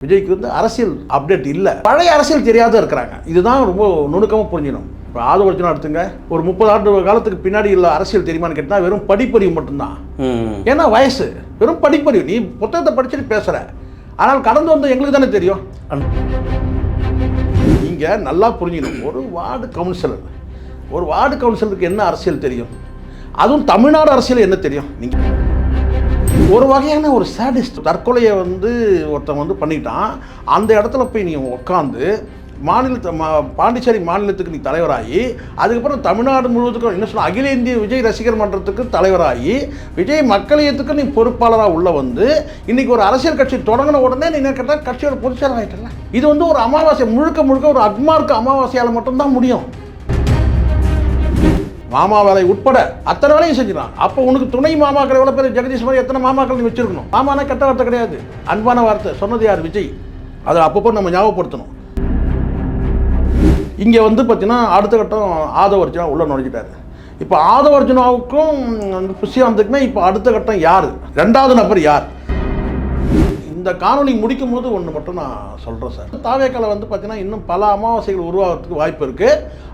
விஜய்க்கு வந்து அரசியல் அப்டேட் இல்லை, பழைய அரசியல் தெரியாத இருக்கிறாங்க. இதுதான் ரொம்ப நுணுக்கமாக புரிஞ்சிடும். இப்போ ஆதவர்ஜுனா எடுத்துங்க, ஒரு 30 ஆண்டு காலத்துக்கு பின்னாடி உள்ள அரசியல் தெரியுமான்னு கேட்டால் வெறும் படிப்பறிவு மட்டும்தான். ஏன்னா வயசு வெறும் படிப்பறிவு, நீ புத்தகத்தை படிச்சுட்டு பேசுகிற, ஆனால் கடந்து வந்து எங்களுக்கு தானே தெரியும். இங்கே நல்லா புரிஞ்சிக்கணும், ஒரு வார்டு கவுன்சிலருக்கு என்ன அரசியல் தெரியும், அதுவும் தமிழ்நாடு அரசியல் என்ன தெரியும். நீங்கள் ஒரு வகையான ஒரு சேடிஸ்ட், தற்கொலையை வந்து ஒருத்தன் வந்து பண்ணிட்டான். அந்த இடத்துல போய் நீ உட்காந்து பாண்டிச்சேரி மாநிலத்துக்கு நீ தலைவராகி, அதுக்கப்புறம் தமிழ்நாடு முழுவதுக்கும் என்ன சொல்ல, அகில இந்திய விஜய் ரசிகர் மன்றத்துக்கு தலைவராகி, விஜய் மக்களியத்துக்கு நீ பொறுப்பாளராக உள்ள வந்து இன்னைக்கு ஒரு அரசியல் கட்சி தொடங்கின உடனே நீ கேட்டால் கட்சியோட பொதுச்செயலாளர் ஆகிட்டல. இது வந்து ஒரு அமாவாசை, முழுக்க ஒரு அக்மார்க்கு அமாவாசையால் மட்டும்தான் முடியும். மாமா வேலை உட்பட அத்தனை வேலையும் செஞ்சிடலாம். அப்போ உனக்கு துணை மாமாக்கள் எவ்வளோ பேர், ஜெகதீஷ் மாதிரி எத்தனை மாமாக்கள் நீ வச்சிருக்கணும். மாமானா கெட்ட வார்த்தை கிடையாது, அன்பான வார்த்தை. சொன்னது யார்? விஜய். அதை அப்பப்போ நம்ம ஞாபகப்படுத்தணும். இங்கே வந்து பார்த்தீங்கன்னா அடுத்த கட்டம் ஆதவர்ஜுனா உள்ளே நுழைஞ்சிட்டாரு. இப்போ ஆதவர்ஜுனாவுக்கும் புஷ்யவந்தத்துக்குமே இப்போ அடுத்த கட்டம் யார், ரெண்டாவது நபர் யார்? இந்த காணொலி முடிக்கும் போது ஒன்று மட்டும் நான் சொல்கிறேன் சார். தாவேக்கால வந்து பார்த்தீங்கன்னா இன்னும் பல அமாவாசைகள் உருவாகிறதுக்கு வாய்ப்பு இருக்குது.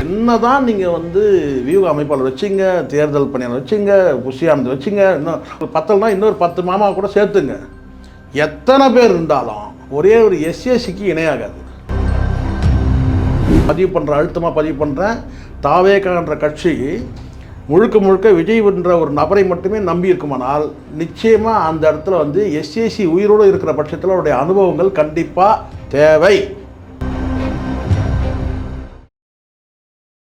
என்னதான் நீங்கள் வந்து வியூக அமைப்பாளர் வச்சுங்க, தேர்தல் பணியாளர் வச்சுங்க, புஷியானந்த் வச்சுங்க, இன்னும் பத்தல்னா இன்னொரு 10 மாமா கூட சேர்த்துங்க, எத்தனை பேர் இருந்தாலும் ஒரே ஒரு எஸ்எஸ்சிக்கு இணையாகாது. அழுத்தமாக பதிவு பண்ணுறேன், தாவேக்கான்ற கட்சி முழுக்க விஜய் என்ற ஒரு நபரை மட்டுமே நம்பி இருக்குமானால் நிச்சயமாக அந்த இடத்துல வந்து எஸ்ஏசி உயிரோடு இருக்கிற பட்சத்தில் அவருடைய அனுபவங்கள் கண்டிப்பாக தேவை.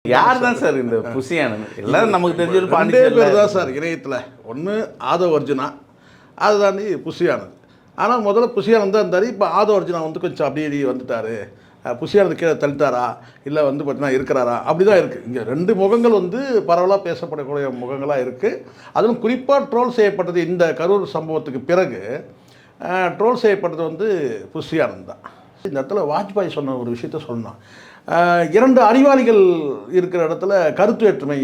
யார் தான் சார் இந்த புஷியானந்த்? எல்லாரும் நமக்கு தெரிஞ்சது 2 பேர் தான் சார் இணையத்தில். ஒன்று ஆதவர்ஜுனா, அதுதான் புஷியானந்த். ஆனால் முதல்ல புஷியானந்த் தான் இருந்தார். இப்போ ஆதவர்ஜுனா வந்து கொஞ்சம் அப்படி வந்துட்டார். புஷியானந்த் கீழே தள்ளிட்டாரா இல்லை வந்து பார்த்தீங்கன்னா இருக்கிறாரா, அப்படி தான் இருக்குது. இங்கே 2 முகங்கள் வந்து பரவலாக பேசப்படக்கூடிய முகங்களாக இருக்குது. அதுவும் குறிப்பாக ட்ரோல் செய்யப்பட்டது இந்த கரூர் சம்பவத்துக்கு பிறகு ட்ரோல் செய்யப்பட்டது வந்து புஷியானந்த் தான். இந்த இடத்துல வாஜ்பாய் சொன்ன ஒரு விஷயத்த சொன்னான், 2 அறிவாளிகள் இருக்கிற இடத்துல கருத்து வேற்றுமை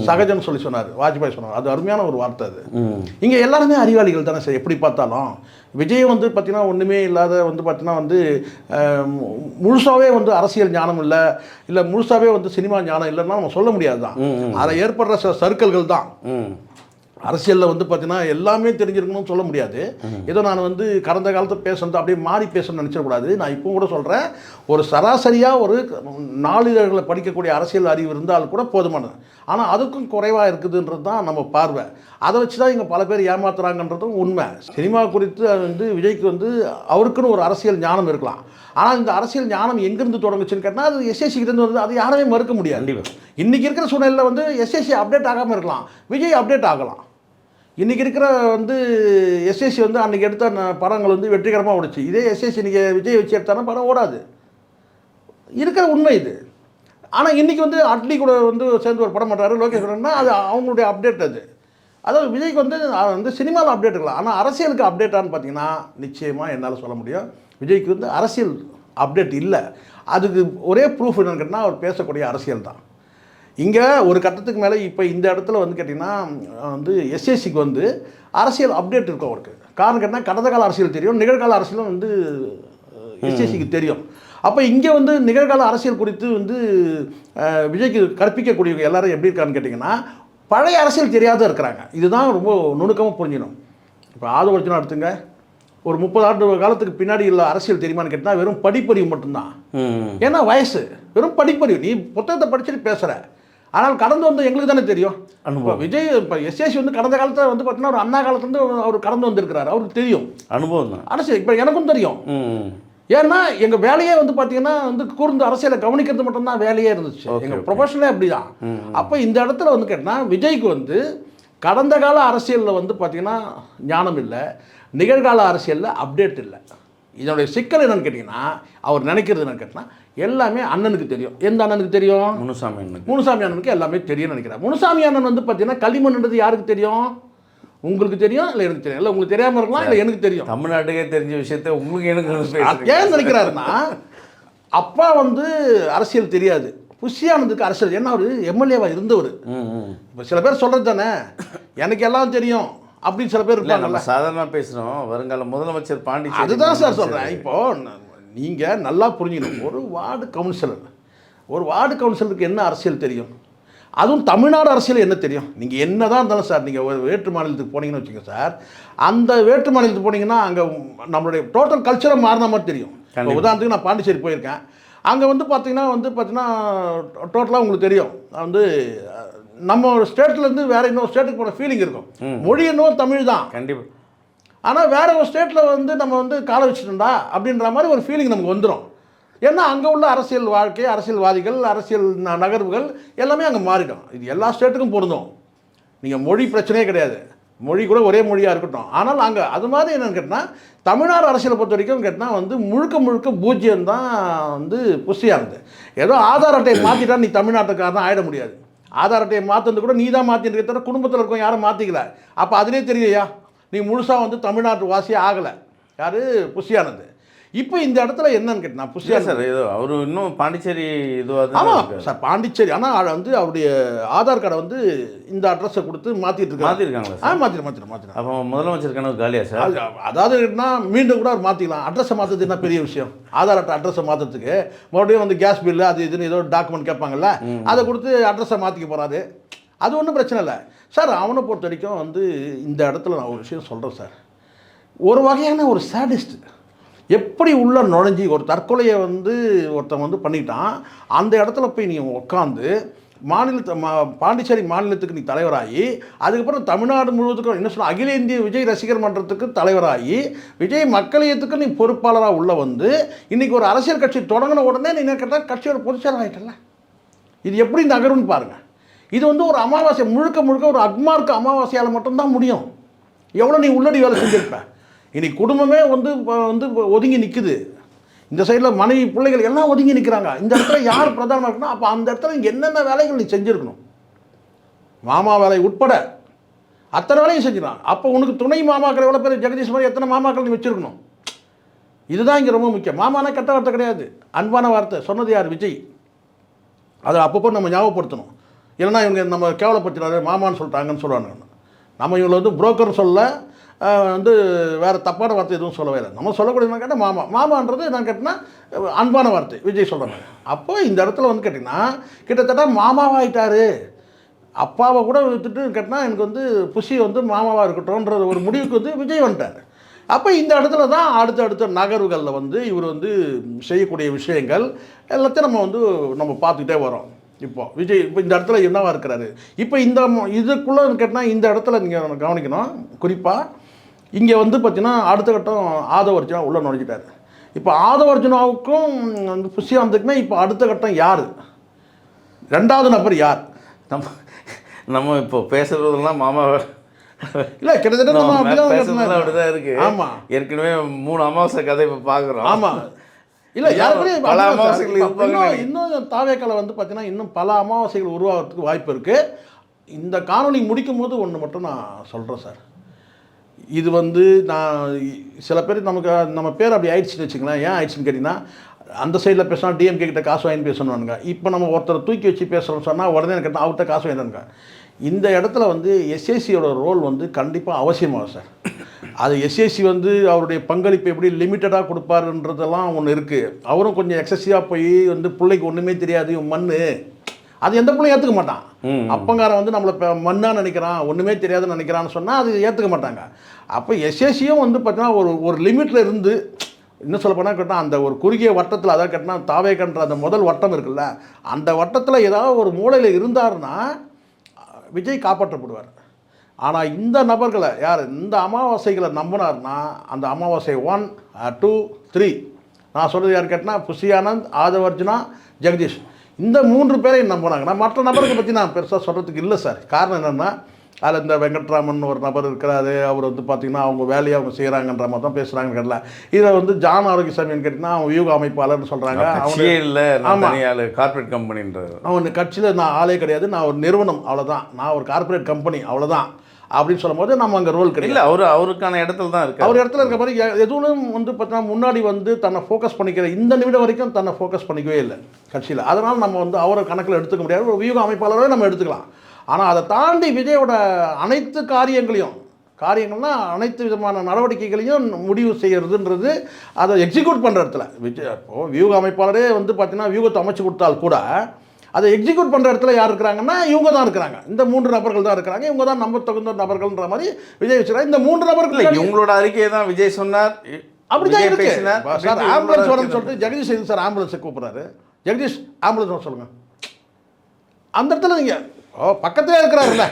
சகஜம்னு சொல்லி சொன்னார். வாஜ்பாய் சொன்னார், அது அருமையான ஒரு வார்த்தை. அது இங்கே எல்லாருமே அறிவாளிகள் தானே சார். எப்படி பார்த்தாலும் விஜய் வந்து பார்த்தீங்கன்னா ஒன்றுமே இல்லாத வந்து பார்த்தீங்கன்னா வந்து முழுசாகவே வந்து அரசியல் ஞானம் இல்லை முழுசாகவே வந்து சினிமா ஞானம் இல்லைன்னா நம்ம சொல்ல முடியாது தான். அதில் ஏற்படுற சில சர்க்கிள்கள் தான். அரசியலில் வந்து பார்த்தீங்கன்னா எல்லாமே தெரிஞ்சிருக்கணும்னு சொல்ல முடியாது. ஏதோ நான் வந்து கடந்த காலத்தை பேசுறது அப்படியே மாறி பேசணும்னு நினச்சிடக்கூடாது. நான் இப்போ கூட சொல்கிறேன், ஒரு சராசரியாக ஒரு 4 இதழ்களை படிக்கக்கூடிய அரசியல் அறிவு இருந்தால் கூட போதுமானது. ஆனால் அதுக்கும் குறைவாக இருக்குதுன்றது தான் நம்ம பார்வை. அதை வச்சு தான் இங்கே பல பேர் ஏமாத்துறாங்கன்றதும் உண்மை. சினிமா குறித்து வந்து விஜய்க்கு வந்து அவருக்குன்னு ஒரு அரசியல் ஞானம் இருக்கலாம். ஆனால் இந்த அரசியல் ஞானம் எங்கேருந்து தொடங்குச்சுன்னு கேட்டால் அது எஸ்எஸ்சிக்கிட்டேருந்து வந்து அது யாருமே மறுக்க முடியாது. இன்றைக்கி இருக்கிற சூழ்நிலையில் வந்து எஸ்எஸ்சி அப்டேட் ஆகாமல் இருக்கலாம், விஜய் அப்டேட் ஆகலாம். இன்றைக்கி இருக்கிற வந்து எஸ்எஸ்சி வந்து அன்றைக்கி எடுத்த படங்கள் வந்து வெற்றிகரமாக ஓடிச்சு. இதே எஸ்எஸ்சி இன்றைக்கி விஜய் வச்சு எடுத்தாலும் படம் ஓடாது, இருக்கிற உண்மை இது. ஆனால் இன்றைக்கி வந்து அட்லி கூட வந்து சேர்ந்து ஒரு படம் பண்ணுறாரு லோகேஷ், அது அவங்களுடைய அப்டேட். அதாவது விஜய்க்கு வந்து சினிமாவில் அப்டேட் இருக்கலாம், ஆனால் அரசியலுக்கு அப்டேட்டான்னு பார்த்தீங்கன்னா நிச்சயமாக என்னால் சொல்ல முடியும், விஜய்க்கு வந்து அரசியல் அப்டேட் இல்லை. அதுக்கு ஒரே ப்ரூஃப் என்னன்னு கேட்டால் அவர் பேசக்கூடிய அரசியல் தான். இங்கே ஒரு கட்டத்துக்கு மேலே இப்போ இந்த இடத்துல வந்து கேட்டிங்கன்னா வந்து எஸ்எஸ்சிக்கு வந்து அரசியல் அப்டேட் இருக்கும் அவருக்கு. காரணம் கேட்டால் கடந்த கால அரசியல் தெரியும், நிகழ்கால அரசியலும் வந்து எஸ்எஸ்சிக்கு தெரியும். அப்போ இங்கே வந்து நிகழ்கால அரசியல் குறித்து வந்து விஜய்க்கு கற்பிக்கக்கூடியவங்க எல்லாரும் எப்படி இருக்கான்னு கேட்டிங்கன்னா பழைய அரசியல் தெரியாத இருக்கிறாங்க. இதுதான் ரொம்ப நுணுக்கமாக புரிஞ்சிடும். இப்போ ஆதவர்ஜுனா எடுத்துங்க, ஒரு 30 ஆண்டு காலத்துக்கு பின்னாடி உள்ள அரசியல் தெரியுமான்னு கேட்டால் வெறும் படிப்பறிவு மட்டும்தான். ஏன்னா வயசு வெறும் படிப்பறிவு, நீ புத்தகத்தை படிச்சுட்டு பேசுகிற, ஆனால் கடந்து வந்து எங்களுக்கு தானே தெரியும். இப்போ விஜய் இப்போ எஸ்எஸ்சி வந்து கடந்த காலத்தில் வந்து பார்த்தீங்கன்னா ஒரு அண்ணா காலத்துலேருந்து அவர் கடந்து வந்திருக்கிறார், அவருக்கு தெரியும் அனுபவம் தான். அரசியல் இப்போ எனக்கும் தெரியும். ஏன்னா எங்கள் வேலையே வந்து பார்த்தீங்கன்னா வந்து கூர்ந்து அரசியலை கவனிக்கிறது மட்டும்தான் வேலையே இருந்துச்சு. எங்கள் ப்ரொஃபஷனலே அப்படி தான். அப்போ இந்த இடத்துல வந்து கேட்டால் விஜய்க்கு வந்து கடந்த கால அரசியலில் வந்து பார்த்தீங்கன்னா ஞானம் இல்லை, நிகழ்கால அரசியலில் அப்டேட் இல்லை. இதனுடைய சிக்கல் என்னன்னு கேட்டிங்கன்னா அவர் நினைக்கிறது என்னன்னு கேட்டால் எல்லாமே அண்ணனுக்கு தெரியும். எந்த அண்ணனுக்கு தெரியும்? முனுசாமி அண்ணனுக்கு எல்லாமே தெரியும்னு நினைக்கிறேன். முனுசாமி அண்ணன் வந்து பார்த்தீங்கன்னா களிமண்ன்றது யாருக்கு தெரியும்? உங்களுக்கு தெரியும், இல்லை எனக்கு தெரியும். இல்லை உங்களுக்கு தெரியாமல் இருக்கலாம், இல்லை எனக்கு தெரியும். தமிழ்நாட்டுக்கே தெரிஞ்ச விஷயத்த உங்களுக்கு எனக்கு ஏன் நினைக்கிறாருன்னா அப்பா வந்து அரசியல் தெரியாது, புஷியானந்துக்கு அரசியல். ஏன்னா அவர் எம்எல்ஏவாக இருந்தவர். இப்போ சில பேர் சொல்கிறது தானே எனக்கு எல்லாம் தெரியும், அப்படின்னு சில பேர் இல்லை நம்ம இருப்பாங்கல்ல. சாதாரணமாக பேசுகிறோம். வருங்கால முதலமைச்சர் பாண்டிச்சேரி அதுதான் சார் சொல்கிறேன். இப்போது நீங்கள் நல்லா புரிஞ்சுக்கணும். ஒரு வார்டு கவுன்சிலருக்கு என்ன அரசியல் தெரியும்? அதுவும் தமிழ்நாடு அரசியல் என்ன தெரியும்? நீங்கள் என்ன தான் இருந்தாலும் சார், நீங்கள் ஒரு வேற்று மாநிலத்துக்கு போனீங்கன்னு வச்சுக்கோங்க சார், அந்த வேற்று மாநிலத்துக்கு போனீங்கன்னா அங்கே நம்மளுடைய டோட்டல் கல்ச்சரை மாறின மாதிரி தெரியும். இப்போ உதாரணத்துக்கு நான் பாண்டிச்சேரி போயிருக்கேன். அங்கே வந்து பார்த்தீங்கன்னா டோட்டலாக உங்களுக்கு தெரியும், வந்து நம்ம ஸ்டேட்லேருந்து வேறு இன்னொரு ஸ்டேட்டுக்கு போன ஃபீலிங் இருக்கும். மொழி என்னவோ தமிழ் தான் கண்டிப்பாக. ஆனால் வேறு ஒரு ஸ்டேட்டில் வந்து நம்ம வந்து காலை வச்சுட்டோம்டா அப்படின்ற மாதிரி ஒரு ஃபீலிங் நமக்கு வந்துடும். ஏன்னா அங்கே உள்ள அரசியல் வாழ்க்கை, அரசியல்வாதிகள், அரசியல் நகர்வுகள் எல்லாமே அங்கே மாறிடும். இது எல்லா ஸ்டேட்டுக்கும் பொருந்தும். நீங்கள் மொழி பிரச்சனையே கிடையாது, மொழி கூட ஒரே மொழியாக இருக்கட்டும். ஆனால் அங்கே அது மாதிரி என்னென்னு கேட்டால், தமிழ்நாடு அரசியலை பொறுத்த வரைக்கும் கேட்டால் வந்து முழுக்க பூஜ்ஜியம் தான் வந்து புஷியானது. ஏதோ ஆதார் அட்டையை மாற்றிட்டா நீ தமிழ்நாட்டுக்காரன் ஆகிட முடியாது. ஆதார் அட்டையை மாற்றுறது கூட நீ தான் மாற்றிட்டு தவிர குடும்பத்தில் இருக்கவங்க யாரும் மாற்றிக்கல. அப்போ அதிலே தெரியலையா நீ முழுசாக வந்து தமிழ்நாட்டு வாசியே ஆகலை. யார்? புஷியானது. இப்போ இந்த இடத்துல என்னன்னு கேட்டால் புஷியா சார் ஏதோ அவர் இன்னும் பாண்டிச்சேரி இதுவாக. ஆமாம் சார், பாண்டிச்சேரி. ஆனால் வந்து அவருடைய ஆதார் கார்டை வந்து இந்த அட்ரஸை கொடுத்து மாற்றிருக்காங்களா? மாற்றிடும். அப்போ முதலமைச்சர் கனவு காலியா சார்? அதாவது மீண்டும் கூட அவர் மாற்றிக்கலாம். அட்ரஸை மாற்றுறது என்ன பெரிய விஷயம்? ஆதார் அட்டை அட்ரஸை மாற்றுறதுக்கு மறுபடியும் வந்து கேஸ் பில்லு அது இதுன்னு ஏதோ டாக்குமெண்ட் கேட்பாங்கல்ல, அதை கொடுத்து அட்ரஸை மாற்றிக்க போகிறாரு. அது ஒன்றும் பிரச்சனை இல்லை சார். அவனை பொறுத்த வரைக்கும் வந்து இந்த இடத்துல நான் ஒரு விஷயம் சொல்கிறேன் சார். ஒரு வகையான ஒரு சேடிஸ்ட். எப்படி உள்ள நுழைஞ்சி ஒரு தற்கொலையை வந்து ஒருத்தன் வந்து பண்ணிட்டான். அந்த இடத்துல போய் நீ உட்காந்து பாண்டிச்சேரி மாநிலத்துக்கு நீ தலைவராகி, அதுக்கப்புறம் தமிழ்நாடு முழுவதுக்கும் என்ன சொல்ல அகில இந்திய விஜய் ரசிகர் மன்றத்துக்கு தலைவராகி, விஜய் மக்களியத்துக்கு நீ பொறுப்பாளராக உள்ள வந்து இன்றைக்கி ஒரு அரசியல் கட்சி தொடங்கின உடனே நீ என்ன கேட்டால் கட்சியோட பொதுச்செயலாளர் ஆகிட்டல. இது எப்படி நகரும்னு பாருங்கள். இது வந்து ஒரு அமாவாசை, முழுக்க ஒரு அக்மார்க்கு அமாவாசையால் மட்டும்தான் முடியும். எவ்வளோ நீ உள்ளடி வேலை செஞ்சுருப்ப. இன்னைக்கு குடும்பமே வந்து ஒதுங்கி நிற்குது. இந்த சைடில் மனைவி பிள்ளைகள் எல்லாம் ஒதுங்கி நிற்கிறாங்க. இந்த இடத்துல யார் பிரதானமாக இருக்கணும்? அப்போ அந்த இடத்துல என்னென்ன வேலைகள் நீ செஞ்சுருக்கணும்? மாமா வேலை உட்பட அத்தனை வேலையும் செஞ்சுக்கலாம். அப்போ உனக்கு துணை மாமாக்கள் எவ்வளோ பேர்? ஜெகதீஷ் மாதிரி எத்தனை மாமாக்கள் நீ வச்சுருக்கணும்? இதுதான் இங்கே ரொம்ப முக்கியம். மாமானா கெட்ட வார்த்தை கிடையாது, அன்பான வார்த்தை. சொன்னது யார்? விஜய். அதை அப்பப்போ நம்ம ஞாபகப்படுத்தணும். இல்லைன்னா இவங்க நம்ம கேவலப்படுத்தினாரு, மாமான்னு சொல்லிட்டாங்கன்னு சொல்லுவாங்க. நம்ம இவங்களை வந்து புரோக்கர் சொல்ல வந்து வேறு தப்பான வார்த்தை எதுவும் சொல்லவே இல்லை. நம்ம சொல்லக்கூடியதுன்னு கேட்டால் மாமான்றது நான் கேட்டிங்கன்னா அன்பான வார்த்தை. விஜய் சொல்கிறாங்க. அப்போ இந்த இடத்துல வந்து கேட்டிங்கன்னா கிட்டத்தட்ட மாமாவாகிட்டாரு. அப்பாவை கூட விட்டுட்டு கேட்டால் எனக்கு வந்து புஷி வந்து மாமாவாக இருக்கட்டும்ன்ற ஒரு முடிவுக்கு வந்து விஜய் வந்துட்டார். அப்போ இந்த இடத்துல தான் அடுத்த நகர்வுகளில் வந்து இவர் வந்து செய்யக்கூடிய விஷயங்கள் எல்லாத்தையும் நம்ம பார்த்துக்கிட்டே வரோம். விஜய் இந்த இடத்துல என்னவா இருக்கிறாரு? இப்போ இதுக்குள்ளே கேட்டால் இந்த இடத்துல நீங்கள் கவனிக்கணும். குறிப்பாக இங்கே வந்து பார்த்தீங்கன்னா அடுத்த கட்டம் ஆதவ அர்ஜுனா உள்ளே நுழைஞ்சிட்டார். இப்போ ஆதவ அர்ஜுனாவுக்கும் வந்து புஷியானந்துக்குமே இப்போ அடுத்த கட்டம் யார்? ரெண்டாவது நபர் யார்? நம்ம இப்போ பேசுகிறதெல்லாம் மாமா இல்லை, கிட்டத்தட்ட நம்ம அப்படிதான் இருக்கு. ஆமாம், ஏற்கனவே 3 அமாவாசை கதை இப்போ பார்க்குறோம். ஆமாம், இல்லை யாருக்கும் பல அமாவாசைகள் இன்னும் தாவேக்கால வந்து பார்த்தீங்கன்னா இன்னும் பல அமாவாசைகள் உருவாகிறதுக்கு வாய்ப்பு இருக்குது. இந்த காணொலி முடிக்கும் போது ஒன்று மட்டும் நான் சொல்கிறேன் சார். இது வந்து நான் சில பேர் நம்ம பேர் அப்படி ஆயிடுச்சுன்னு வச்சுங்களேன். ஏன் ஆயிடுச்சுன்னு கேட்டிங்கன்னா, அந்த சைடில் பேசினா டிஎம்கே கிட்ட காசு வாங்கி பேசணுவானுங்க. இப்போ நம்ம ஒருத்தரை தூக்கி வச்சு பேசுகிறோம்னு சொன்னால் உடனே கேட்டால் அவர்கிட்ட காசு வாங்கினானுங்க. இந்த இடத்துல வந்து எஸ்ஏசியோட ரோல் வந்து கண்டிப்பாக அவசியமாகும் சார். அது எஸ்ஏசி வந்து அவருடைய பங்களிப்பு எப்படி லிமிட்டடாக கொடுப்பாருன்றதெல்லாம் ஒன்று இருக்குது. அவரும் கொஞ்சம் எக்ஸசிவாக போய் வந்து பிள்ளைக்கு ஒன்றுமே தெரியாது மண், அது எந்த பிள்ளையும் ஏற்றுக்க மாட்டான். அப்பங்காரன் வந்து நம்மளை மண்ணாக நினைக்கிறான், ஒன்றுமே தெரியாதுன்னு நினைக்கிறான்னு சொன்னால் அது ஏற்றுக்க மாட்டாங்க. அப்போ எஸ்ஏசியும் வந்து பார்த்தீங்கன்னா ஒரு லிமிட்டில் இருந்து, இன்னும் சொல்ல போனால் கேட்டால் அந்த ஒரு குறுகிய வட்டத்தில், அதாவது கேட்டால் தாவேக்கன்ற அந்த முதல் வட்டம் இருக்குல்ல, அந்த வட்டத்தில் ஏதாவது ஒரு மூலையில் இருந்தாருன்னா விஜய் காப்பாற்றப்படுவார். ஆனால் இந்த நபர்களை யார் இந்த அமாவாசைகளை நம்பினார்னா, அந்த அமாவாசை 1, 2, 3 நான் சொல்கிறது யார் கேட்டால் புஷியானந்த், ஆதவ அர்ஜுனா, ஜெகதீஷ், இந்த 3 பேரையும் நம்பினாங்கன்னா மற்ற நபர்களை பற்றி நான் பெருசாக சொல்கிறதுக்கு இல்லை சார். காரணம் என்னென்னா, அதில் இந்த வெங்கட்ராமன் ஒரு நபர் இருக்கிறாரு. அவர் வந்து பார்த்திங்கன்னா அவங்க வேலையை அவங்க செய்கிறாங்கன்ற மாதிரி தான் பேசுகிறாங்கன்னு கேட்டல. இதை வந்து ஜான் ஆரோக்கியசாமின்னு கேட்டிங்கன்னா அவன் வியூக அமைப்பாளர்னு சொல்கிறாங்க. அவங்க இல்லை, கார்பரேட் கம்பெனின்றது. அவன் கட்சியில் நான் ஆளே கிடையாது, நான் ஒரு நிறுவனம், அவ்வளோதான், நான் ஒரு கார்பரேட் கம்பெனி, அவ்வளோதான் அப்படின்னு சொல்லும் போது நம்ம அங்கே ரோல் கிடையாது. அவருக்கான இடத்துல தான் இருக்குது. அவர் இடத்துல இருக்க மாதிரி எதுவும் வந்து பார்த்தீங்கன்னா முன்னாடி வந்து தன்னை ஃபோக்கஸ் பண்ணிக்கிற இந்த நிமிடம் வரைக்கும் தன்னை ஃபோக்கஸ் பண்ணிக்கவே இல்லை கட்சியில். அதனால் நம்ம வந்து அவரை கணக்கில் எடுத்துக்க முடியாது. ஒரு வியூக அமைப்பாளராக நம்ம எடுத்துக்கலாம். ஆனால் அதை தாண்டி விஜயோட அனைத்து காரியங்களையும் காரியங்கள்னா அனைத்து விதமான நடவடிக்கைகளையும் முடிவு செய்கிறதுன்றது அதை எக்ஸிக்யூட் பண்ணுற இடத்துல இப்போது வியூக அமைப்பாளரே வந்து பார்த்தீங்கன்னா வியூகத்தை அமைச்சு கொடுத்தால் கூட அதை எக்ஸிக்யூட் பண்ணுற இடத்துல யார் இருக்கிறாங்கன்னா இவங்க தான் இருக்கிறாங்க. இந்த 3 நபர்கள் தான் இருக்கிறாங்க. இவங்க தான் நம்ப தகுந்த நபர்கள்ன்ற மாதிரி விஜய் வச்சுக்கிறாங்க. இந்த 3 நபர்கள் இவங்களோட அறிக்கையை தான் விஜய் சொன்னார், அப்படிதான் இருக்கு சார். ஆம்புலன்ஸ் வரணும்னு சொல்லிட்டு ஜெகதீஷ் எதுக்கு சார் ஆம்புலன்ஸை கூப்பிட்றாரு? ஜெகதீஷ் ஆம்புலன்ஸ் வர சொல்லுங்கள். அந்த இடத்துல நீங்கள் பக்கத்திலே இருக்கிறாருல்ல,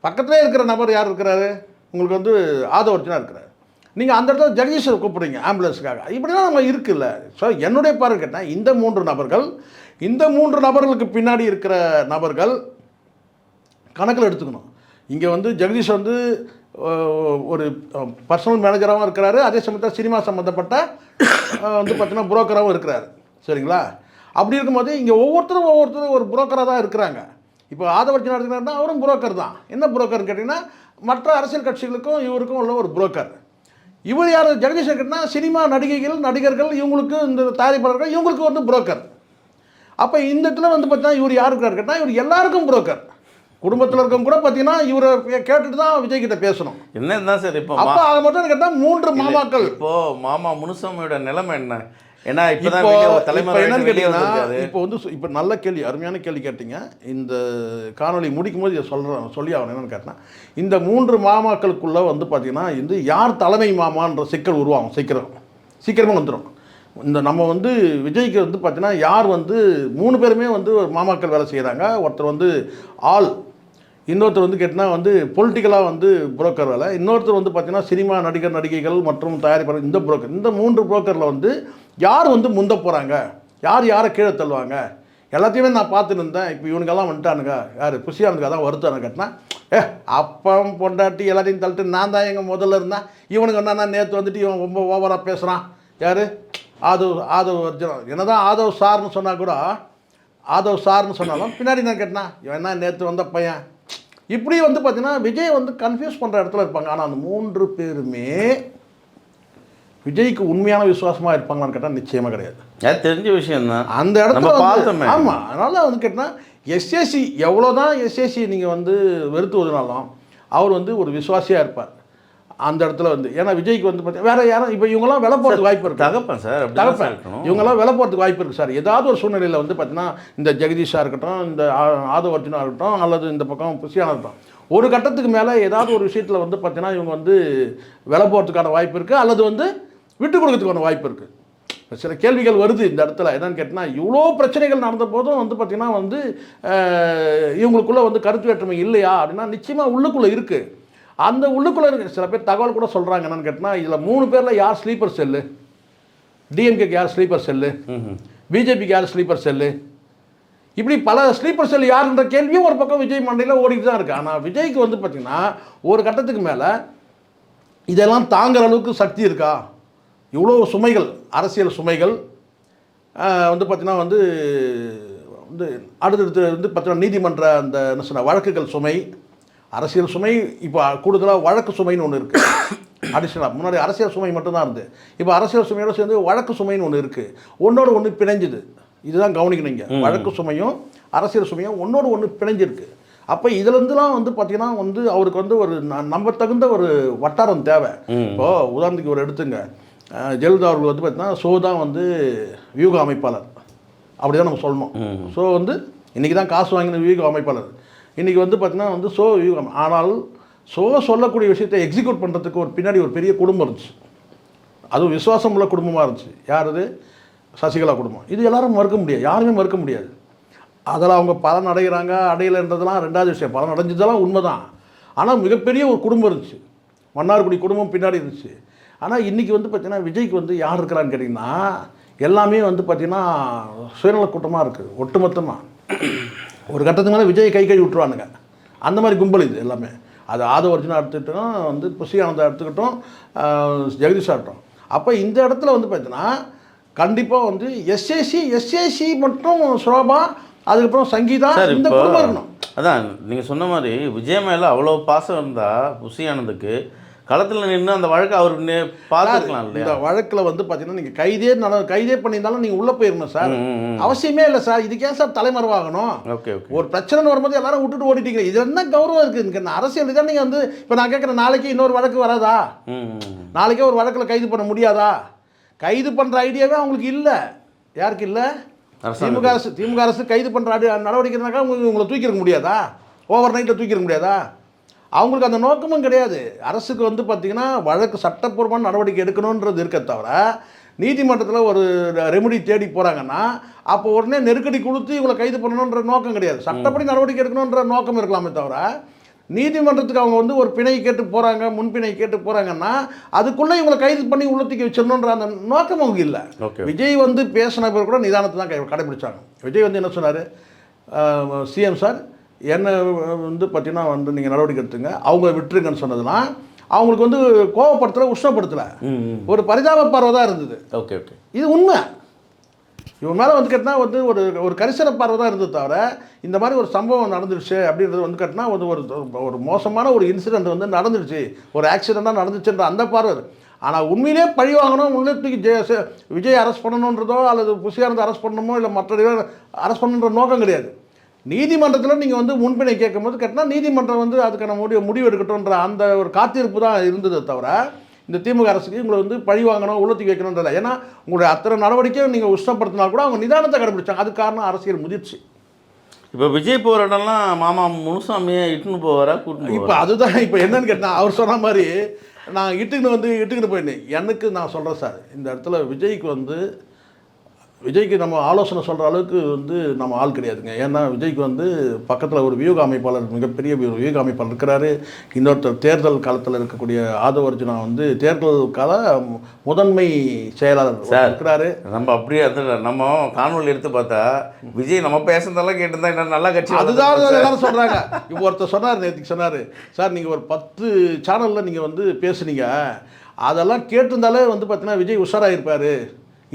பக்கத்திலே இருக்கிற நபர் யார் இருக்கிறாரு? உங்களுக்கு வந்து ஆதவ அர்ஜுனா இருக்கிறார். நீங்கள் அந்த இடத்துல ஜெகதீஷை கூப்பிடுறீங்க ஆம்புலன்ஸுக்காக. இப்படிலாம் நம்ம இருக்குல்ல. ஸோ என்னுடைய பார்வை கேட்டால் இந்த 3 நபர்களுக்கு பின்னாடி இருக்கிற நபர்கள் கணக்கில் எடுத்துக்கணும். இங்கே வந்து ஜெகதீஷ் வந்து ஒரு பர்சனல் மேனேஜராகவும் இருக்கிறாரு, அதே சமயத்தில் சினிமா சம்மந்தப்பட்ட வந்து பார்த்தீங்கன்னா புரோக்கராகவும் இருக்கிறாரு. சரிங்களா? அப்படி இருக்கும்போது இங்கே ஒவ்வொருத்தரும் ஒரு புரோக்கராக தான் இருக்கிறாங்க. இப்போ ஆதவர்ஜனா இருக்கிறாருன்னா அவரும் புரோக்கர் தான். என்ன புரோக்கர்னு கேட்டிங்கன்னா மற்ற அரசியல் கட்சிகளுக்கும் இவருக்கும் உள்ள ஒரு புரோக்கர். இவர் யார்? ஜெகதீஷ் கேட்டிங்கன்னா சினிமா நடிகர்கள் இவங்களுக்கு இந்த தயாரிப்பாளர்கள் இவங்களுக்கு வந்து புரோக்கர். அப்போ இந்த இடத்துல வந்து பார்த்தீங்கன்னா இவர் யார் இருக்கிறார் கேட்டால் இவர் எல்லாருக்கும் புரோக்கர். குடும்பத்தில் இருக்கவங்க கூட பார்த்தீங்கன்னா இவரை கேட்டுட்டு தான் விஜய் கிட்ட பேசணும். என்னதான் சார் இப்போ அப்போ அதை மட்டும் கேட்டால் 3 மாமாக்கள். இப்போ மாமா முனுசாமியோட நிலைமை என்ன? ஏன்னா இப்போ வந்து இப்போ நல்ல கேள்வி, அருமையான கேள்வி கேட்டீங்க. இந்த காணொலி முடிக்கும் போது சொல்லி ஆகணும். என்னன்னு கேட்டால் இந்த 3 மாமாக்களுக்குள்ளே வந்து பார்த்தீங்கன்னா இந்த யார் தலைமை மாமான்ற சிக்கல் உருவாகும். சீக்கிரமாக வந்துடும். இந்த நம்ம வந்து விஜய்க்கு வந்து பார்த்தீங்கன்னா யார் வந்து 3 பேருமே வந்து மாமாக்கள் வேலை செய்கிறாங்க. ஒருத்தர் வந்து இன்னொருத்தர் வந்து கேட்டால் வந்து பொலிட்டிக்கலாக வந்து புரோக்கர் வேலை. இன்னொருத்தர் வந்து பார்த்தீங்கன்னா சினிமா நடிகைகள் மற்றும் தயாரிப்பாளர் இந்த புரோக்கர். இந்த 3 புரோக்கரில் வந்து யார் வந்து முந்த போகிறாங்க, யாரை கீழே தள்ளுவாங்க எல்லாத்தையுமே நான் பார்த்துட்டு இருந்தேன். இப்போ இவனுக்கெல்லாம் வந்துட்டானுங்க. யார்? புஷியானுக்கு அதான் வருத்தானு கேட்டினா அப்பம் பொண்டாட்டி எல்லாத்தையும் தள்ளிட்டு நான் தான் எங்கள் முதல்ல இருந்தேன். இவனுக்கு என்னன்னா நேற்று வந்துட்டு இவன் ரொம்ப ஓவராக பேசுகிறான். யார்? ஆதவ் அர்ஜுனா. என்ன தான் ஆதவ் சார்னு சொன்னால் கூட ஆதவ் சார்னு சொன்னாலும் பின்னாடி நான் கேட்டேன்னா இவன் என்ன நேற்று வந்த பையன். இப்படி வந்து பார்த்தீங்கன்னா விஜய் வந்து கன்ஃபியூஸ் பண்ணுற இடத்துல இருப்பாங்க. ஆனால் அந்த 3 பேருமே விஜய்க்கு உண்மையான விசுவாசமாக இருப்பாங்களான்னு கேட்டால் நிச்சயமாக கிடையாது. தெரிஞ்ச விஷயம் தான் அந்த இடத்துல. ஆமாம். அதனால் வந்து கேட்டால் எஸ்ஏசி எவ்வளோதான் எஸ்ஏசி நீங்கள் வந்து வெறுத்துவதுனாலும் அவர் வந்து ஒரு விசுவாசியாக இருப்பார் அந்த இடத்துல வந்து. ஏன்னா விஜய்க்கு வந்து பார்த்தீங்கன்னா வேறு யாரும் இப்போ இவங்கெல்லாம் விலை போகிறதுக்கு வாய்ப்பு இருக்குது. தகப்பன் இவங்கெல்லாம் விலை போகிறதுக்கு வாய்ப்பு இருக்குது சார். ஏதாவது ஒரு சூழ்நிலையில் வந்து பார்த்தீங்கன்னா இந்த ஜெகதீஷாக இருக்கட்டும், இந்த ஆதவ அர்ஜுனா இருக்கட்டும், அல்லது இந்த பக்கம் புஷியானா இருக்கட்டும், ஒரு கட்டத்துக்கு மேலே ஏதாவது ஒரு விஷயத்தில் வந்து பார்த்தீங்கன்னா இவங்க வந்து விலை போகிறதுக்கான வாய்ப்பு இருக்குது, அல்லது வந்து விட்டு கொடுக்கறதுக்கான வாய்ப்பு இருக்குது. சில கேள்விகள் வருது இந்த இடத்துல. என்னன்னு கேட்டிங்கன்னா இவ்வளோ பிரச்சனைகள் நடந்த போதும் வந்து பார்த்திங்கன்னா வந்து இவங்களுக்குள்ளே வந்து கருத்து வேற்றுமை இல்லையா அப்படின்னா நிச்சயமாக உள்ளுக்குள்ளே இருக்குது. அந்த உள்ளுக்குள்ளே இருக்கு. சில பேர் தகவல் கூட சொல்கிறாங்க. என்னென்னு கேட்டால் இதில் 3 பேரில் யார் ஸ்லீப்பர் செல்லு? டிஎம்கேக்கு யார் ஸ்லீப்பர் செல்லு? பிஜேபிக்கு யார் ஸ்லீப்பர் செல்லு? இப்படி பல ஸ்லீப்பர் செல் யாருன்ற கேள்வியும் ஒரு பக்கம் விஜய் மண்டையில் ஓடிட்டு தான் இருக்குது. ஆனால் விஜய்க்கு வந்து பார்த்திங்கன்னா ஒரு கட்டத்துக்கு மேலே இதெல்லாம் தாங்குற அளவுக்கு சக்தி இருக்கா? இவ்வளோ சுமைகள், அரசியல் சுமைகள் வந்து பார்த்திங்கன்னா வந்து அடுத்தடுத்து வந்து பார்த்திங்கன்னா நீதிமன்ற அந்த என்ன சொன்ன வழக்குகள் சுமை, அரசியல் சுமை, இப்போ கூடுதலாக வழக்கு சுமைன்னு ஒன்று இருக்குது. அடிஷ்னலாக முன்னாடி அரசியல் சுமை மட்டும்தான் இருந்தது. இப்போ அரசியல் சுமையோடு சேர்ந்து வழக்கு சுமைன்னு ஒன்று இருக்குது. ஒன்றோடு ஒன்று பிணைஞ்சுது. இதுதான் கவனிக்கணும். இங்கே வழக்கு சுமையும் அரசியல் சுமையும் ஒன்றோடு ஒன்று பிணைஞ்சிருக்கு. அப்போ இதுலேருந்துலாம் வந்து பார்த்திங்கன்னா வந்து அவருக்கு வந்து ஒரு நம்ப தகுந்த ஒரு வட்டாரம் தேவை. இப்போது உதாரணத்துக்கு ஒரு எடுத்துங்க, ஜெயலலிதா அவர்கள் வந்து பார்த்தீங்கன்னா ஷோ தான் வந்து வியூக அமைப்பாளர், அப்படி தான் நம்ம சொல்லணும். ஷோ வந்து இன்றைக்கி தான் காசு வாங்கின வியூக அமைப்பாளர். இன்றைக்கி வந்து பார்த்திங்கன்னா வந்து ஷோ வியூகம். ஆனால் ஷோ சொல்லக்கூடிய விஷயத்தை எக்ஸிக்யூட் பண்ணுறதுக்கு ஒரு பின்னாடி ஒரு பெரிய குடும்பம் இருந்துச்சு. அதுவும் விசுவாசம் உள்ள குடும்பமாக இருந்துச்சு. யார் அது? சசிகலா குடும்பம். இது எல்லாரும் மறுக்க முடியாது, யாருமே மறுக்க முடியாது. அதில் அவங்க பலன் அடைகிறாங்க அடையலைன்றதெல்லாம் 2வது விஷயம். பலன் அடைஞ்சதெல்லாம் உண்மை தான். ஆனால் மிகப்பெரிய ஒரு குடும்பம் இருந்துச்சு, மன்னார்குடி குடும்பம் பின்னாடி இருந்துச்சு. ஆனால் இன்றைக்கி வந்து பார்த்திங்கன்னா விஜய்க்கு வந்து யார் இருக்கிறான்னு கேட்டிங்கன்னா எல்லாமே வந்து பார்த்திங்கன்னா சுயநல கூட்டமாக இருக்குது. ஒட்டுமொத்தமாக ஒரு கட்டத்துக்கு மேலே விஜய் கை விட்டுருவானுங்க. அந்த மாதிரி கும்பல் இது எல்லாமே. அது ஆதவ அர்ஜுனா எடுத்துக்கிட்டோம், வந்து புஷியானந்தா எடுத்துக்கிட்டோம், ஜெகதீஷா இருக்கட்டும். அப்போ இந்த இடத்துல வந்து பார்த்தீங்கன்னா கண்டிப்பாக வந்து எஸ்ஏசி மற்றும் ஷோபா, அதுக்கப்புறம் சங்கீதா, இந்த குடும்பம் இருக்கணும். அதான் நீங்கள் சொன்ன மாதிரி விஜய் மேலே அவ்வளோ பாசம் இருந்தால் புஷியானந்துக்கு களத்தில் நின்று அந்த வழக்கை அவர் பார்த்துக்கலாம் இந்த இல்லையா? வழக்கில் வந்து பார்த்தீங்கன்னா நீங்கள் கைதே பண்ணியிருந்தாலும் நீங்கள் உள்ளே போயிருக்கணும் சார். அவசியமே இல்லை சார். இதுக்கு ஏன் சார் தலைமறைவாகணும்? Okay okay. ஒரு பிரச்சனை வரும்போது எல்லாரும் விட்டுட்டு ஓடிட்டீங்க. இது என்ன கௌரவம் இருக்குது? இந்த அரசியல் தான். நீங்கள் வந்து இப்போ நான் கேட்குறேன், நாளைக்கு இன்னொரு வழக்கு வராதா? நாளைக்கே ஒரு வழக்கில் கைது பண்ண முடியாதா? கைது பண்ணுற ஐடியாவே அவங்களுக்கு இல்லை. யாருக்கு இல்லை? திமுக அரசு கைது பண்ணுற நடவடிக்கைனாக்கா உங்களை தூக்கிட முடியாதா? ஓவர் நைட்டில் தூக்கிட முடியாதா? அவங்களுக்கு அந்த நோக்கமும் கிடையாது. அரசுக்கு வந்து பார்த்திங்கன்னா வழக்கு சட்டப்பூர்வமான நடவடிக்கை எடுக்கணுன்றது இருக்க தவிர, நீதிமன்றத்தில் ஒரு ரெமெடி தேடி போகிறாங்கன்னா அப்போ உடனே நெருக்கடி கொடுத்து இவங்களை கைது பண்ணணுன்ற நோக்கம் கிடையாது. சட்டப்படி நடவடிக்கை எடுக்கணுன்ற நோக்கம் இருக்கலாமே தவிர, நீதிமன்றத்துக்கு அவங்க வந்து ஒரு பிணை கேட்டு போகிறாங்க, முன்பிணை கேட்டு போகிறாங்கன்னா அதுக்குள்ளே இவங்களை கைது பண்ணி உள்ளத்துக்கு வச்சிடணுன்ற அந்த நோக்கம் அவங்க இல்லை. விஜய் வந்து பேசின பேர் கூட நிதானத்தை தான் கடைபிடிச்சாங்க. விஜய் வந்து என்ன சொன்னார்? சிஎம் சார் என்ன வந்து பார்த்தீங்கன்னா வந்து நீங்கள் நடவடிக்கை எடுத்துங்க, அவங்க விட்டுருங்கன்னு சொன்னதுன்னா அவங்களுக்கு வந்து கோவப்படுத்தலை, உஷ்ணப்படுத்தலை, ஒரு பரிதாப பார்வை தான் இருந்தது. Okay okay. இது உண்மை. இவன் மேலே வந்து கேட்டால் வந்து ஒரு கரிசன பார்வை தான் இருந்தது தவிர, இந்த மாதிரி ஒரு சம்பவம் நடந்துருச்சு அப்படின்றது வந்து கேட்டால் வந்து ஒரு மோசமான ஒரு இன்சிடெண்ட் வந்து நடந்துருச்சு, ஒரு ஆக்சிடெண்ட்டாக நடந்துச்சுன்ற அந்த பார்வை. ஆனால் உண்மையிலே பழி வாங்கணும், உள்ளத்துக்கு விஜய் அரெஸ்ட் பண்ணணுன்றதோ அல்லது புஷியானந்த் அரெஸ்ட் பண்ணணுமோ இல்லை மற்ற அரெஸ்ட் பண்ணணுன்ற நோக்கம் கிடையாது. நீதிமன்றத்தில் நீங்கள் வந்து முன்பினை கேட்கும்போது கேட்டால் நீதிமன்றம் வந்து அதுக்கான முடிவு எடுக்கட்டும்ன்ற அந்த ஒரு காத்திருப்பு தான் இருந்ததை தவிர, இந்த திமுக அரசுக்கு உங்களை வந்து பழி வாங்கணும், உள்ளத்துக்கு வைக்கணுன்றதில்ல. ஏன்னா உங்களுடைய அத்தனை நடவடிக்கையும் நீங்கள் உஷ்ணப்படுத்தினா கூட அவங்க நிதானத்தை கடைபிடிச்சாங்க. அது காரணம் அரசியல் முதிர்ச்சி. இப்போ விஜய் போகிற இடம்லாம் மாமா முனுசாமியை இட்டுன்னு போவாரா கூட்டின்னு? இப்போ அதுதான் இப்போ என்னன்னு கேட்டால், அவர் சொன்ன மாதிரி நான் இட்டுக்கின்னு போயிட்டேன். எனக்கு நான் சொல்கிறேன் சார், இந்த இடத்துல விஜய்க்கு நம்ம ஆலோசனை சொல்கிற அளவுக்கு வந்து நம்ம ஆள் கிடையாதுங்க. ஏன்னா விஜய்க்கு வந்து பக்கத்தில் ஒரு வியூக அமைப்பாளர், மிகப்பெரிய வியூக அமைப்பாளர் இருக்கிறாரு. இன்னொருத்தர் தேர்தல் காலத்தில் இருக்கக்கூடிய ஆதவ அர்ஜுனா வந்து தேர்தல் கால முதன்மை செயலாளர் இருக்கிறாரு. நம்ம அப்படியே நம்ம காணொலி எடுத்து பார்த்தா விஜய் நம்ம பேசுறதெல்லாம் கேட்டுருந்தா என்ன நல்லா கட்சி. அதுதான் எல்லாரும் சொல்கிறாங்க. இப்போ ஒருத்தர் சொன்னார், நேற்றுக்கு சொன்னார், சார் நீங்கள் ஒரு 10 சேனலில் நீங்கள் வந்து பேசுனீங்க, அதெல்லாம் கேட்டிருந்தாலே வந்து பார்த்தீங்கன்னா விஜய் உஷாராகிருப்பார்,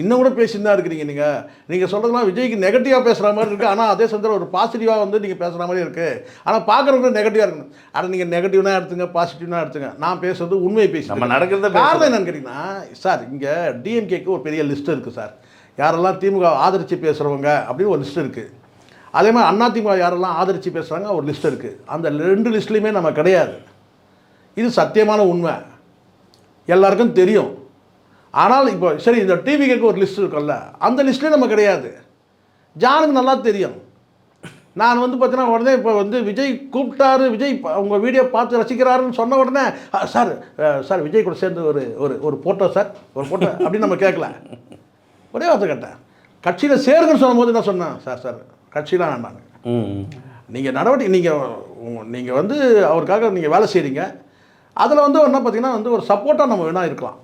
இன்னும் கூட பேசிட்டு தான் இருக்கிறீங்க. நீங்கள் சொல்கிறதுலாம் விஜய்க்கு நெகட்டிவாக பேசுகிற மாதிரி இருக்குது. ஆனால் அதே சமயத்தில் ஒரு பாசிட்டிவாக வந்து நீங்கள் பேசுகிற மாதிரி இருக்குது. ஆனால் பார்க்குறவங்க நெகட்டிவாக இருக்கணும். ஆனால் நீங்கள் நெகட்டிவ்னா எடுத்துங்க, பாசிட்டிவ்னா எடுத்துங்க. நான் பேசுறது உண்மையை பேசி நம்ம நடக்கிறத காரணம் என்னன்னு கேட்டிங்கன்னா, சார் இங்கே டிஎம்கேக்கு ஒரு பெரிய லிஸ்ட்டு இருக்குது சார். யாரெல்லாம் திமுக ஆதரித்து பேசுகிறவங்க அப்படின்னு ஒரு லிஸ்ட்டு இருக்குது. அதே மாதிரி அதிமுக யாரெல்லாம் ஆதரித்து பேசுகிறாங்க ஒரு லிஸ்ட்டு இருக்குது. அந்த 2 லிஸ்ட்லேயுமே நம்ம கிடையாது. இது சத்தியமான உண்மை, எல்லாருக்கும் தெரியும். ஆனால் இப்போ சரி, இந்த டிவிக்கு ஒரு லிஸ்ட் இருக்குல்ல, அந்த லிஸ்ட்லேயே நம்ம கிடையாது. ஜானுக்கு நல்லா தெரியும். நான் வந்து பார்த்தீங்கன்னா உடனே இப்போ வந்து விஜய் கூப்பிட்டாரு, விஜய் உங்கள் வீடியோ பார்த்து ரசிக்கிறாருன்னு சொன்ன உடனே சார் விஜய் கூட சேர்ந்து ஒரு ஃபோட்டோ சார், ஒரு ஃபோட்டோ அப்படின்னு நம்ம கேட்கல. ஒரே வார்த்தை கேட்டேன், கட்சியில் சேருங்கன்னு சொல்லும்போது என்ன சொன்னேன், சார் கட்சியெலாம் வேண்டாங்க, நீங்கள் நடவடிக்கை நீங்கள் வந்து அவருக்காக நீங்கள் வேலை செய்கிறீங்க, அதில் வந்து என்ன பார்த்தீங்கன்னா வந்து ஒரு சப்போர்ட்டாக நம்ம வேணால் இருக்கலாம்.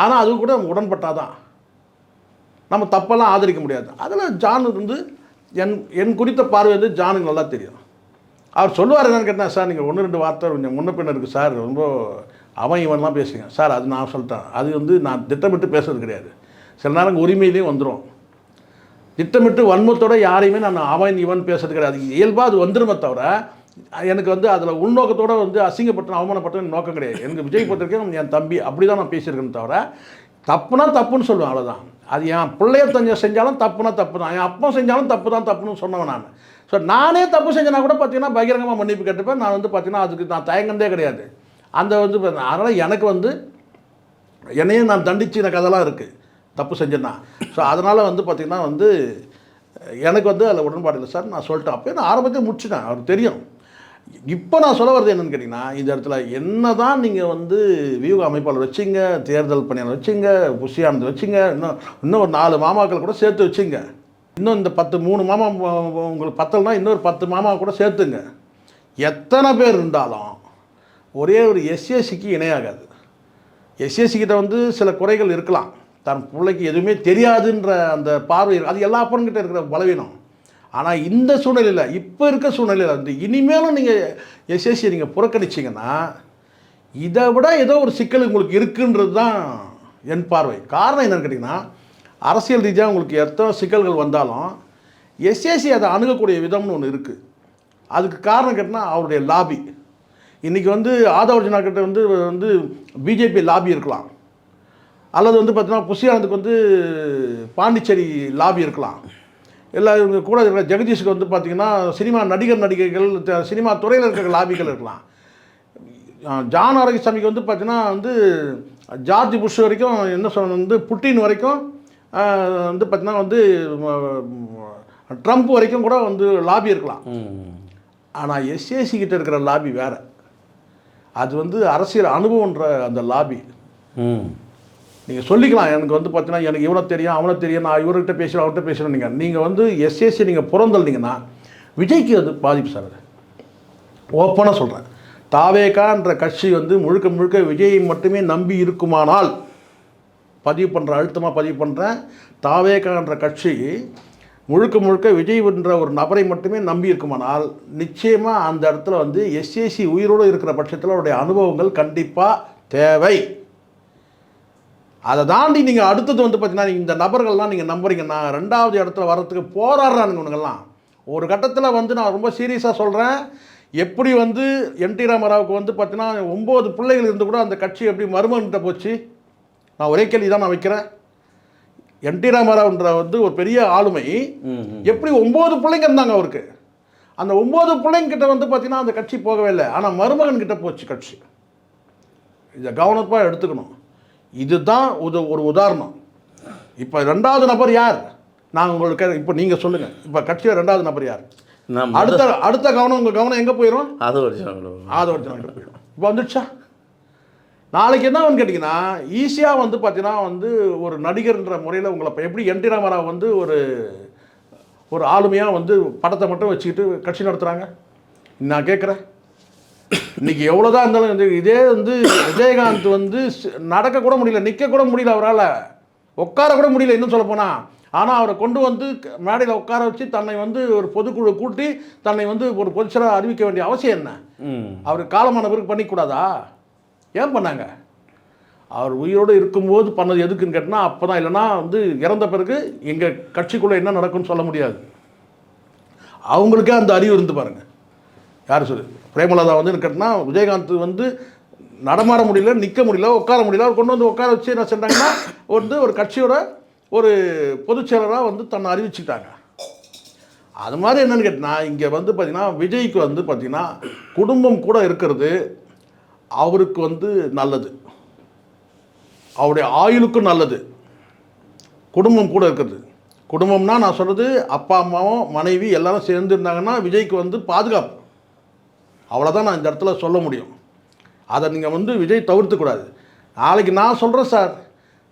ஆனால் அது கூட உடன்பட்டாதான் நம்ம தப்பெல்லாம் ஆதரிக்க முடியாது. அதில் ஜான் வந்து என் குறித்த பார்வை வந்து ஜானுக்கு நல்லா தெரியும். அவர் சொல்லுவார் என்னன்னு கேட்டால், சார் நீங்கள் 1-2 வார்த்தை கொஞ்சம் முன்ன பின்ன இருக்குது சார், ரொம்ப அவன் இவன்லாம் பேசுங்க சார். அது நான் சொல்லிட்டேன், அது வந்து நான் திட்டமிட்டு பேசுறது கிடையாது. சில நேரம் உரிமையிலையும் வந்துடும். திட்டமிட்டு வன்மத்தோடு யாரையுமே நான் அவன் இவன் பேசுறது கிடையாது. இயல்பாக அது வந்துடுமே தவிர எனக்கு வந்து அதில் உள்நோக்கத்தோடு வந்து அசிங்கப்பட்டு அவமானப்பட்ட நோக்கம் கிடையாது. எனக்கு விஜய் பத்திரிக்கை என் தம்பி அப்படி தான் நான் பேசியிருக்கேன்னு தவிர, தப்புனா தப்புன்னு சொல்லுவேன், அவ்வளோதான். அது என் பிள்ளைய செஞ்சாலும் தப்புனா தப்பு தான், என் அப்பா செஞ்சாலும் தப்புன்னு சொன்னவன் நான். ஸோ நானே தப்பு செஞ்சேன்னா கூட பார்த்தீங்கன்னா பகிரங்கமாக மன்னிப்பு கேட்டுப்பேன். நான் வந்து பார்த்தீங்கன்னா அதுக்கு நான் தயங்கந்தே கிடையாது. அந்த வந்து அதனால் எனக்கு வந்து என்னையும் நான் தண்டிச்சு எனக்கு அதெல்லாம் இருக்குது தப்பு செஞ்சேன்னா. ஸோ அதனால் வந்து பார்த்திங்கன்னா வந்து எனக்கு வந்து அதில் உடன்பாடு இல்லை சார். நான் சொல்லிட்டேன், அப்போ நான் ஆரம்பத்தையும் முடிச்சுட்டேன், அவருக்கு தெரியும். இப்போ நான் சொல்ல வர்றது என்னென்னு கேட்டிங்கன்னா, இந்த இடத்துல என்ன தான் நீங்கள் வந்து வியூக அமைப்பாளர் வச்சுங்க, தேர்தல் பணியாளர் வச்சுங்க, புஷியானந்த் வச்சுங்க, இன்னும் ஒரு 4 மாமாக்கள் கூட சேர்த்து வச்சுங்க, இன்னும் இந்த 3 மாமா உங்களுக்கு பத்தலைனா இன்னொரு 10 மாமா கூட சேர்த்துங்க. எத்தனை பேர் இருந்தாலும் ஒரே ஒரு எஸ்எஸ்சிக்கு இணையாகாது. எஸ்எஸ்சிக்கிட்ட வந்து சில குறைகள் இருக்கலாம், தன் பிள்ளைக்கு எதுவுமே தெரியாதுன்ற அந்த பார்வை, அது எல்லா அப்பன்கிட்ட இருக்கிற பலவீனம். ஆனால் இந்த சூழ்நிலையில், இப்போ இருக்க சூழ்நிலையில் வந்து இனிமேலும் நீங்கள் எஸ்எஸ்சியை நீங்கள் புறக்கணிச்சிங்கன்னா இதை விட ஏதோ ஒரு சிக்கல் உங்களுக்கு இருக்குன்றது தான் என் பார்வை. காரணம் என்னென்னு கேட்டிங்கன்னா, அரசியல் ரீதியாக உங்களுக்கு எத்தனை சிக்கல்கள் வந்தாலும் எஸ்எஸ்சி அதை அணுகக்கூடிய விதம்னு ஒன்று இருக்குது. அதுக்கு காரணம் கேட்டிங்கன்னா அவருடைய லாபி. இன்றைக்கி வந்து ஆதவ அர்ஜுனா கிட்ட வந்து பிஜேபி லாபி இருக்கலாம், அல்லது வந்து பார்த்தீங்கன்னா புஷியானந்துக்கு வந்து பாண்டிச்சேரி லாபி இருக்கலாம், இல்லை இவங்க கூட இருக்கிற ஜெகதீஷுக்கு வந்து பார்த்திங்கன்னா சினிமா நடிகைகள் சினிமா துறையில் இருக்கிற லாபிகள் இருக்கலாம். ஜான் ஆரோக்கியசாமிக்கு வந்து பார்த்திங்கன்னா வந்து ஜார்ஜ் புஷ் வரைக்கும் என்ன சொல்கிறது வந்து புட்டின் வரைக்கும் வந்து பார்த்திங்கன்னா வந்து ட்ரம்ப் வரைக்கும் கூட வந்து லாபி இருக்கலாம். ஆனால் எஸ்ஏசி கிட்ட இருக்கிற லாபி வேறு. அது வந்து அரசியல் அனுபவன்ற அந்த லாபி. நீங்கள் சொல்லிக்கலாம் எனக்கு வந்து பார்த்தீங்கன்னா எனக்கு இவனை தெரியும் அவனை தெரியும், நான் இவர்கிட்ட பேசுகிறேன் அவர்கிட்ட பேசுகிறேன். நீங்கள் வந்து எஸ்ஏசி நீங்கள் புறந்தள்ளிங்கன்னா விஜய்க்கு அது பாதிப்பு சார். அது ஓப்பனாக சொல்கிறேன். தாவேகான்ற கட்சி வந்து முழுக்க முழுக்க விஜயை மட்டுமே நம்பி இருக்குமானால், அழுத்தமாக பதிவு பண்ணுறேன், தாவேகான்ற கட்சி முழுக்க முழுக்க விஜய் என்ற ஒரு நபரை மட்டுமே நம்பி இருக்குமானால் நிச்சயமாக அந்த இடத்துல வந்து எஸ்ஏசி உயிரோடு இருக்கிற பட்சத்தில் அவருடைய அனுபவங்கள் கண்டிப்பாக தேவை. அதை தாண்டி நீங்கள் அடுத்தது வந்து பார்த்தீங்கன்னா இந்த நபர்கள்லாம் நீங்கள் நம்புறீங்கன்னா 2வது இடத்துல வர்றதுக்கு போராடுறானுங்க இவனுங்கெல்லாம். ஒரு கட்டத்தில் வந்து நான் ரொம்ப சீரியஸாக சொல்கிறேன், எப்படி வந்து என்டி ராமராவுக்கு வந்து பார்த்தீங்கன்னா 9 பிள்ளைகள் இருந்து கூட அந்த கட்சி எப்படி மருமகன்கிட்ட போச்சு? நான் ஒரே கேள்வி தான் நான் வைக்கிறேன். என்டி ராமராவ்ன்ற வந்து ஒரு பெரிய ஆளுமை, எப்படி 9 பிள்ளைங்க இருந்தாங்க அவருக்கு. அந்த 9 பிள்ளைங்கிட்ட வந்து பார்த்தீங்கன்னா அந்த கட்சி போகவே இல்லை, ஆனால் மருமகன் கிட்ட போச்சு கட்சி. இதை கவனமாக எடுத்துக்கணும். இதுதான் ஒரு உதாரணம். இப்போ 2வது நபர் யார்? நான் உங்களுக்கு இப்போ நீங்கள் சொல்லுங்கள், இப்போ கட்சியில் 2வது நபர் யார்? அடுத்த கவனம் உங்கள் கவனம் எங்கே போயிடும்? ஆதவ அர்ஜுனா கிட்ட போயிடும். இப்போ வந்துடுச்சா? நாளைக்கு என்ன ஒன்று கேட்டிங்கன்னா ஈஸியாக வந்து பார்த்தீங்கன்னா வந்து ஒரு நடிகர்ன்ற முறையில் உங்களை இப்போ எப்படி என்டி ராமராவ் வந்து ஒரு ஆளுமையாக வந்து படத்தை மட்டும் வச்சுக்கிட்டு கட்சி நடத்துகிறாங்க. நான் கேட்குறேன், இன்றைக்கி எவ்வளோதான் இருந்தாலும் இதே வந்து விஜயகாந்த் வந்து நடக்க கூட முடியல, நிற்க கூட முடியல, அவரால் உட்கார கூட முடியல இன்னும் சொல்லப்போனால். ஆனால் அவரை கொண்டு வந்து மேடையில் உட்கார வச்சு தன்னை வந்து ஒரு பொதுக்குழு கூட்டி தன்னை வந்து ஒரு பொதுச்சராக அறிவிக்க வேண்டிய அவசியம் என்ன? அவர் காலமான பிறகு பண்ணிக்கூடாதா? ஏன் பண்ணாங்க? அவர் உயிரோடு இருக்கும்போது பண்ணது எதுக்குன்னு கேட்டால் அப்போ தான், இல்லைனா வந்து இறந்த பிறகு எங்கள் கட்சிக்குள்ளே என்ன நடக்கும்னு சொல்ல முடியாது. அவங்களுக்கே அந்த அறிவு இருந்து பாருங்கள். யார் சொல்லு? பிரேமலதா வந்து கேட்டால் விஜயகாந்த் வந்து நடமாட முடியல, நிற்க முடியல, உட்கார முடியல, அவர் கொண்டு வந்து உட்கார வச்சு என்ன செஞ்சாங்கன்னா வந்து ஒரு கட்சியோட ஒரு பொதுச்செயலராக வந்து தன்னை அறிவிச்சுட்டாங்க. அது மாதிரி என்னென்னு கேட்டால் இங்கே வந்து பார்த்திங்கன்னா விஜய்க்கு வந்து பார்த்திங்கன்னா குடும்பம் கூட இருக்கிறது அவருக்கு வந்து நல்லது, அவருடைய ஆயுளுக்கும் நல்லது. குடும்பம் கூட இருக்கிறது. குடும்பம்னா நான் சொல்கிறது அப்பா அம்மாவும் மனைவி எல்லாரும் சேர்ந்து இருந்தாங்கன்னா விஜய்க்கு வந்து பாதுகாப்பு. அவ்வளோதான் நான் இந்த இடத்துல சொல்ல முடியும். அதை நீங்கள் வந்து விஜய் தவிர்த்துக்கூடாது. நாளைக்கு நான் சொல்கிறேன் சார்,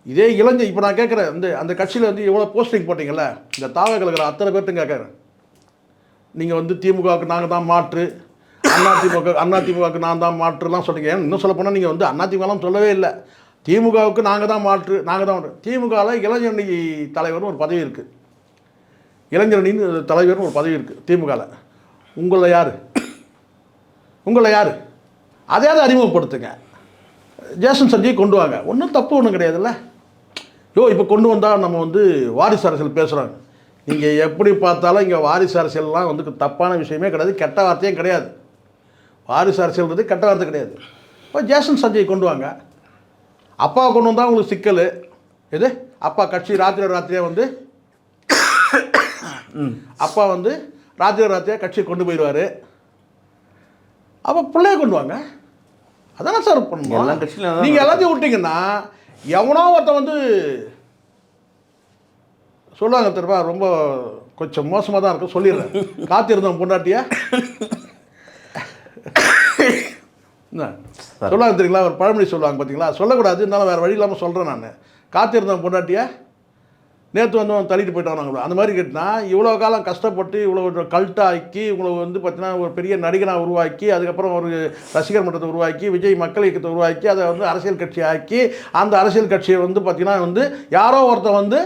இதே இளைஞர் இப்போ நான் கேட்குறேன், அந்த கட்சியில் வந்து எவ்வளோ போஸ்டிங் போட்டிங்கள்ல, இந்த தாவ கலக்கிற அத்தனை பேர்ட்டும் கேட்குறேன். நீங்கள் வந்து திமுகவுக்கு நாங்கள் தான் மாற்று, அதிமுகவுக்கு நான் தான் மாற்றுலாம் சொல்கிறீங்க. இன்னும் சொல்ல போனால் நீங்கள் வந்து அதிமுகலாம் சொல்லவே இல்லை, திமுகவுக்கு நாங்கள் தான் மாற்று, நாங்கள் தான் மாற்று. திமுகவில் இளைஞரணி தலைவர்னு ஒரு பதவி இருக்குது, இளைஞரணின்னு தலைவர்னு ஒரு பதவி இருக்குது திமுகவில். உங்களை யார் அதையாவது அறிமுகப்படுத்துங்க. ஜேசன் சஞ்சய் கொண்டு வாங்க, ஒன்றும் தப்பு ஒன்றும் கிடையாதுல்ல. இப்போ கொண்டு வந்தால் நம்ம வந்து வாரிசு அரசியல் பேசுகிறாங்க. நீங்கள் எப்படி பார்த்தாலும் இங்கே வாரிசு அரசியல்லாம் வந்து தப்பான விஷயமே கிடையாது, கெட்ட வார்த்தையும் கிடையாது. வாரிசு அரசியல்ன்றது கெட்ட வார்த்தை கிடையாது. இப்போ ஜேசன் சஞ்சய் கொண்டு வாங்க. அப்பாவை கொண்டு வந்தால் உங்களுக்கு சிக்கல் எது? அப்பா கட்சி ராத்திரியாக வந்து அப்பா வந்து ராத்திரியாக கட்சியை கொண்டு போயிடுவார். அப்போ பிள்ளைய கொண்டு வாங்க. அதானே சார் பண்ணணும். எல்லா கட்சியிலும் நீங்கள் எல்லாத்தையும் விட்டீங்கன்னா எவனோ ஒருத்தன் வந்து சொல்லுவாங்க தெரியுமா, ரொம்ப கொஞ்சம் மோசமாக தான் இருக்கும், சொல்லிடுறேன். காத்திருந்தோம் பொண்டாட்டியா சொல்லுவாங்க தெரியுங்களா, ஒரு பழமொழி சொல்லுவாங்க பார்த்தீங்களா, சொல்லக்கூடாது, இருந்தாலும் வேறு வழி இல்லாமல் சொல்கிறேன் நான். காத்திருந்தோம் பொண்டாட்டியா நேற்று வந்து தள்ளிட்டு போயிட்டாங்க. அந்த மாதிரி கேட்டால் இவ்வளோ காலம் கஷ்டப்பட்டு இவ்வளோ கல்ட்டாக்கி உங்களை வந்து பார்த்தீங்கன்னா ஒரு பெரிய நடிகனாக உருவாக்கி, அதுக்கப்புறம் ஒரு ரசிகர் மன்றத்தை உருவாக்கி, விஜய் மக்கள் இயக்கத்தை உருவாக்கி, அதை வந்து அரசியல் கட்சி ஆக்கி, அந்த அரசியல் கட்சியை வந்து பார்த்தீங்கன்னா வந்து யாரோ ஒருத்தன் வந்து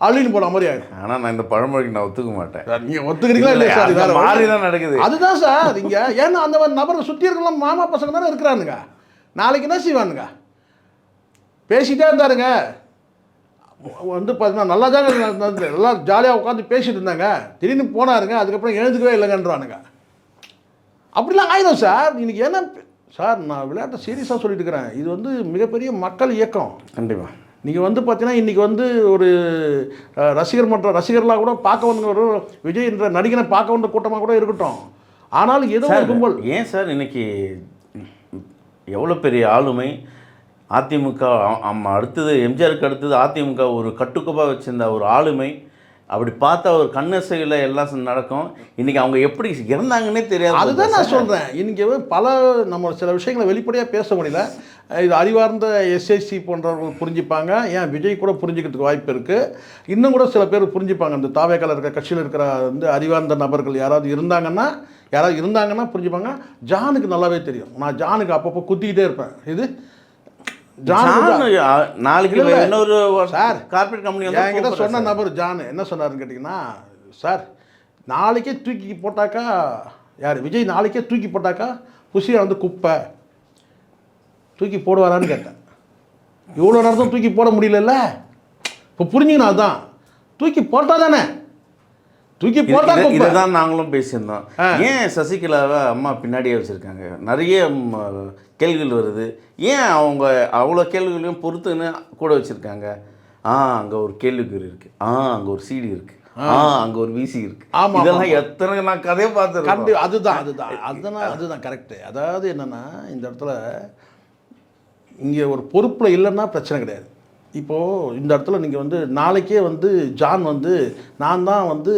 அள்ளின்னு போன மாதிரி ஆகிடும். ஆனால் நான் இந்த பழமொழிக்கு நான் ஒத்துக்க மாட்டேன். நீங்கள் ஒத்துக்கிறீங்களா இல்லையா சார்? வேறு மாதிரி தான் நடக்குது. அதுதான் சார் இங்கே. ஏன்னா அந்த மாதிரி நபரை சுற்றி இருக்கலாம் மாமா பசங்க தானே இருக்கிறானுங்க. நாளைக்கு என்ன செய்வானுங்க? பேசிகிட்டே இருந்தாருங்க வந்து பார்த்தீங்கன்னா நல்லா தாங்க, எல்லாம் ஜாலியாக உட்காந்து பேசிகிட்டு இருந்தாங்க, திடீர்னு போனாருங்க, அதுக்கப்புறம் எழுந்துக்கவே இல்லைங்கன்றானுங்க. அப்படிலாம் ஆயிடும் சார். இன்னைக்கு என்ன சார் நான் விளையாட்டை சீரியஸாக சொல்லிட்டு இருக்கிறேன். இது வந்து மிகப்பெரிய மக்கள் இயக்கம். கண்டிப்பாக. நீங்கள் வந்து பார்த்தீங்கன்னா இன்றைக்கி வந்து ஒரு ரசிகர்களாக கூட பார்க்க வந்த ஒரு விஜய் என்ற நடிகனை பார்க்க வந்த கூட்டமாக கூட இருக்கட்டும். ஆனாலும் ஏதோ ஒரு கும்பல். ஏன் சார் இன்னைக்கு எவ்வளோ பெரிய ஆளுமை அதிமுக, அடுத்தது எம்ஜிஆருக்கு அடுத்தது அதிமுக ஒரு கட்டுக்கோப்பாக வச்சிருந்த ஒரு ஆளுமை, அப்படி பார்த்தா ஒரு கண்ணசையில் எல்லாம் நடக்கும். இன்றைக்கி அவங்க எப்படி இறந்தாங்கன்னே தெரியாது. அதுதான் நான் சொல்கிறேன். இன்றைக்கி பல நம்ம சில விஷயங்களை வெளிப்படையாக பேச முடியல. இது அறிவார்ந்த எஸ்எஸ்சி போன்றவர்கள் புரிஞ்சுப்பாங்க. ஏன் விஜய் கூட புரிஞ்சுக்கிறதுக்கு வாய்ப்பு இருக்குது. இன்னும் கூட சில பேர் புரிஞ்சுப்பாங்க. இந்த தாவேக்கால இருக்கிற கட்சியில் இருக்கிற வந்து அறிவார்ந்த நபர்கள் யாராவது இருந்தாங்கன்னா புரிஞ்சுப்பாங்க. ஜானுக்கு நல்லாவே தெரியும். நான் ஜானுக்கு அப்பப்போ குத்திக்கிட்டே இருப்பேன். இது நாளைக்கு இன்னொரு சார் கார்பரேட் கம்பெனி என்கிட்ட சொன்ன நபர் ஜான் என்ன சொன்னாருன்னு கேட்டிங்கன்னா, சார் நாளைக்கே தூக்கி போட்டாக்கா யார் விஜய் நாளைக்கே தூக்கி போட்டாக்கா புஷியை வந்து குப்பை தூக்கி போடுவாரான்னு கேட்டேன். இவ்வளோ நேரத்தும் தூக்கி போட முடியலல்ல. இப்போ புரிஞ்சுக்கணும். அதுதான் தூக்கி போட்டால் தானே தூக்கி போட்டால் இதுதான் நாங்களும் பேசியிருந்தோம். ஏன் சசிகலாவை அம்மா பின்னாடியே வச்சுருக்காங்க? நிறைய கேள்விகள் வருது. ஏன் அவங்க அவ்வளோ கேள்விகளையும் பொறுத்துன்னு கூட வச்சுருக்காங்க? அங்கே ஒரு கேள்விக்குறி இருக்குது, அங்கே ஒரு சிடி இருக்குது, அங்கே ஒரு விசி இருக்குது. ஆமாம், இதெல்லாம் எத்தனை நான் கதையை பார்த்துருக்கேன். அதுதான் கரெக்டு. அதாவது என்னென்னா இந்த இடத்துல இங்கே ஒரு பொறுப்பில் இல்லைன்னா பிரச்சனை கிடையாது. இப்போது இந்த இடத்துல நீங்கள் வந்து நாளைக்கே வந்து ஜான் வந்து நான் தான் வந்து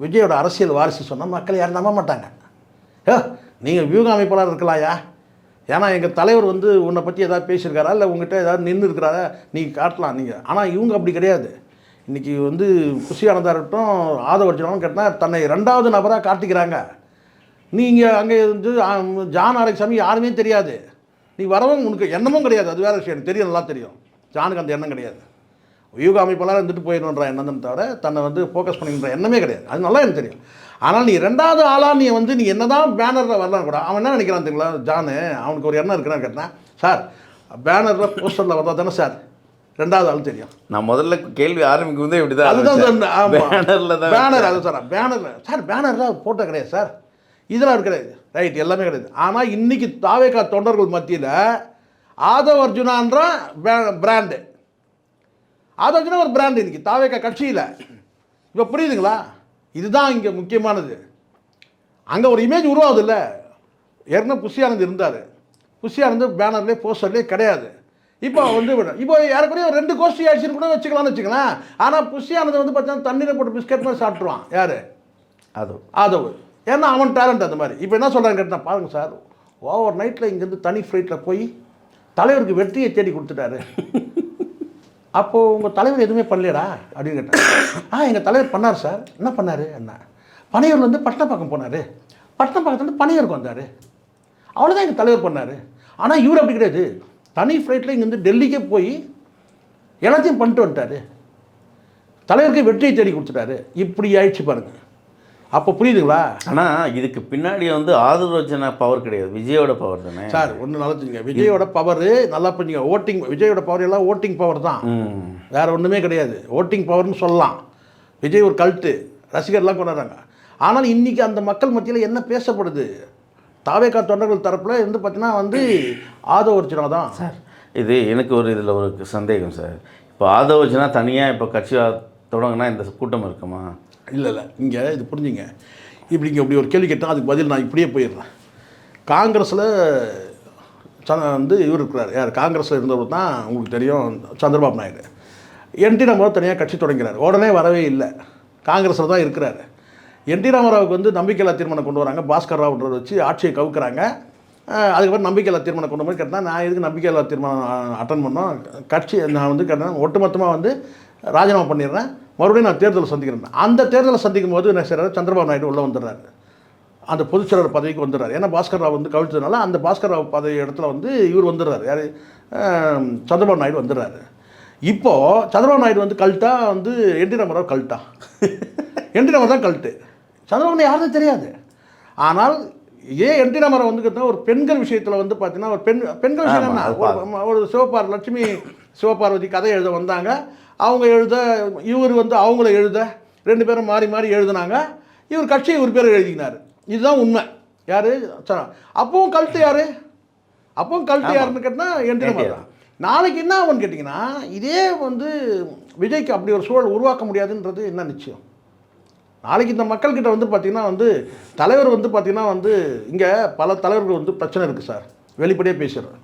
விஜயோட அரசியல் வாரிசு சொன்னால் மக்கள் யாரும் நம்ப மாட்டாங்க. நீங்கள் வியூக அமைப்பாளர் இருக்கலாயா? ஏன்னா எங்கள் தலைவர் வந்து உன்னை பற்றி ஏதாவது பேசியிருக்காரா, இல்லை உங்கள்கிட்ட ஏதாவது நின்று இருக்கிறாரா, நீங்கள் காட்டலாம் நீங்கள். ஆனால் இவங்க அப்படி கிடையாது. இன்றைக்கி வந்து புஷியானதாக இருக்கட்டும், ஆதவர்ஜனாலும் கேட்டால் தன்னை 2வது நபராக காட்டிக்கிறாங்க. நீங்கள் அங்கே வந்து ஜான் ஆரோக்கியசாமி யாருமே தெரியாது. நீ வரவும் உனக்கு எண்ணமும் கிடையாது. அது வேறு விஷயம். எனக்கு தெரியும், நல்லா தெரியும். ஜானுக்கு அந்த எண்ணம் கிடையாது. வியூக அமைப்பாளர் இருந்துட்டு போயிடணுன்ற எண்ணம் தவிர தன்னை வந்து ஃபோக்கஸ் பண்ணிக்கின்ற எண்ணமே கிடையாது. அது நல்லா எனக்கு தெரியும். ஆனால் நீ 2வது ஆளாக நீ வந்து நீ என்ன தான் பேனரில் வரலாம் கூட அவன் என்ன நினைக்கிறான் தெரியுங்களா? ஜானு அவனுக்கு ஒரு எண்ணம் இருக்கிறான்னு கேட்டேன். சார் பேனரில் போஸ்டரில் வந்தால் தானே சார் 2வது ஆள் தெரியும். நான் முதல்ல கேள்வி ஆரம்பிக்கும் போது இப்படி தான். அதுதான் பேனர். அது சார் பேனரில் போட்டோ கிடையாது சார், இதெல்லாம் கிடையாது. ரைட், எல்லாமே கிடையாது. ஆனால் இன்றைக்கி தாவேகா தொண்டர்கள் மத்தியில் ஆதவ் அர்ஜுனான்ற பிராண்டு, ஆதவ் அர்ஜுனா ஒரு பிராண்டு இன்றைக்கி தாவேகா கட்சியில். இப்போ புரியுதுங்களா? இதுதான் இங்கே முக்கியமானது. அங்கே ஒரு இமேஜ் உருவாகுது இல்லை. ஏற்கனவே புஷியானந்த் இருந்தார். புஷியானந்த் பேனர்லேயே போஸ்டர்லேயே கிடையாது. இப்போ வந்து இப்போ யாருக்குறைய 2 கோஷ்டி ஆயிடுச்சுன்னு கூட வச்சுக்கலாம்னு வச்சுக்கலாம். ஆனால் புஷியானந்த் வந்து பார்த்தீங்கன்னா தண்ணீரை போட்டு பிஸ்கெட் மாதிரி சாப்பிட்ருவான். யார்? ஆதவ். ஏன்னா அவன் டேலண்ட் அந்த மாதிரி. இப்போ என்ன சொல்கிறாங்க கேட்டால் பாருங்கள் சார், ஓவர் நைட்டில் இங்கேருந்து தனி ஃப்ளைட்டில் போய் தலைவருக்கு வெற்றியை தேடி கொடுத்துட்டாரு. அப்போது உங்கள் தலைவர் எதுவுமே பண்ணலையடா அப்படின்னு கேட்டேன். எங்கள் தலைவர் பண்ணார் சார். என்ன பண்ணார்? என்ன பனையூர்லேருந்து பட்டணப்பாக்கம் போனார், பட்டணப்பாக்கத்துலேருந்து பனையூருக்கு வந்தார், அவ்வளோதான் எங்கள் தலைவர் பண்ணார். ஆனால் இவர் அப்படி கிடையாது. தனி ஃப்ளைட்டில் இங்கேருந்து டெல்லிக்கே போய் எல்லாத்தையும் பண்ணிட்டு வந்துட்டார். தலைவருக்கு வெற்றியை தேடி கொடுத்துட்டாரு. இப்படி ஆயிடுச்சு பாருங்கள். அப்போ புரியுதுங்களா? ஆனால் இதுக்கு பின்னாடி வந்து ஆதரவர்ஜனா பவர் கிடையாது, விஜயோட பவர் தானே சார். ஒன்று நல்லா தெரிஞ்சுங்க, விஜயோட பவர் நல்லா பண்ணிங்க. ஓட்டிங் விஜயோட பவர் எல்லாம் ஓட்டிங் பவர் தான், வேறு ஒன்றுமே கிடையாது. ஓட்டிங் பவர்னு சொல்லலாம். விஜய் ஒரு கல்ட்டு, ரசிகர்லாம் கொண்டாடுறாங்க. ஆனால் இன்றைக்கி அந்த மக்கள் மத்தியில் என்ன பேசப்படுது? தாவேகா தொண்டர்கள் தரப்பில் வந்து பார்த்தீங்கன்னா வந்து ஆதவர்ஜனா தான் சார். இது எனக்கு ஒரு இதில் ஒரு சந்தேகம் சார். இப்போ ஆதவர்ஜனா தனியாக இப்போ கட்சியாக தொடங்கினா இந்த கூட்டம் இருக்குமா? இல்லை இங்கே இது புரிஞ்சுங்க. இப்படி ஒரு கேள்வி கேட்டால் அதுக்கு பதில் நான் இப்படியே போயிடுறேன். காங்கிரஸில் வந்து இவர் இருக்கிறார். யார்? காங்கிரஸில் இருந்தவர் தான் உங்களுக்கு தெரியும், சந்திரபாபு நாயுடு. என்டி ராமராவ் தனியாக கட்சி தொடங்கிறார். உடனே வரவே இல்லை, காங்கிரஸில் தான் இருக்கிறார். என்டி ராமராவுக்கு வந்து நம்பிக்கையில்லா தீர்மானம் கொண்டு வராங்க. பாஸ்கர் ராவ்ன்றதை வச்சு ஆட்சியை கவுக்குறாங்க. அதுக்கப்புறம் நம்பிக்கையில்லா தீர்மானம் கொண்டு போய் கேட்டால் நான் எதுக்கு நம்பிக்கையில்லா தீர்மானம் அட்டன் பண்ணோம், கட்சி நான் வந்து கேட்டேன் ஒட்டுமொத்தமாக வந்து ராஜினாமா பண்ணிடுறேன், மறுபடியும் நான் தேர்தலை சந்திக்கிறேன். அந்த தேர்தலை சந்திக்கும் போது என்ன செய்கிறாரு? சந்திரபாபு நாயுடு உள்ளே வந்துடுறாரு, அந்த பொதுச்செயலாளர் பதவிக்கு வந்துடுறாரு. ஏன்னா பாஸ்கர் ராவ் வந்து கவிழ்த்ததுனால அந்த பாஸ்கர் ராவ் பதவி இடத்துல வந்து இவர் வந்துடுறாரு. யார்? சந்திரபாபு நாயுடு வந்துடுறாரு. இப்போது சந்திரபாபு நாயுடு வந்து கல்ட்டா, வந்து என்டி ராமராவ் கல்ட்டா? என்டி ராமராவ் தான் கல்ட்டு, சந்திரபாபு யாருன்னு தெரியாது. ஆனால் என்டி ராமராவ் வந்து கேட்டால் ஒரு பெண்கள் விஷயத்தில் வந்து பார்த்தீங்கன்னா ஒரு பெண்கள் விஷயம் என்ன, ஒரு லட்சுமி சிவபார்வதி கதை எழுத வந்தாங்க. அவங்க எழுத, இவர் வந்து அவங்கள எழுத, 2 பேரும் மாறி மாறி எழுதுனாங்க. இவர் கட்சியை இவர் பேர் எழுதிக்கினார். இதுதான் உண்மை. யார்? அப்பவும் கல்ட்டு யார்? அப்போ கழட்டு யாருன்னு கேட்டால் என்டி ராமராவ் தான். நாளைக்கு என்ன ஆகும்னு கேட்டிங்கன்னா, இதே வந்து விஜய்க்கு அப்படி ஒரு சூழல் உருவாக்க முடியாதுன்றது என்ன நிச்சயம்? நாளைக்கு இந்த மக்கள்கிட்ட வந்து பார்த்திங்கன்னா வந்து தலைவர் வந்து பார்த்திங்கன்னா வந்து இங்கே பல தலைவர்கள் வந்து பிரச்சனை இருக்குது சார், வெளிப்படையாக பேசுகிறேன்.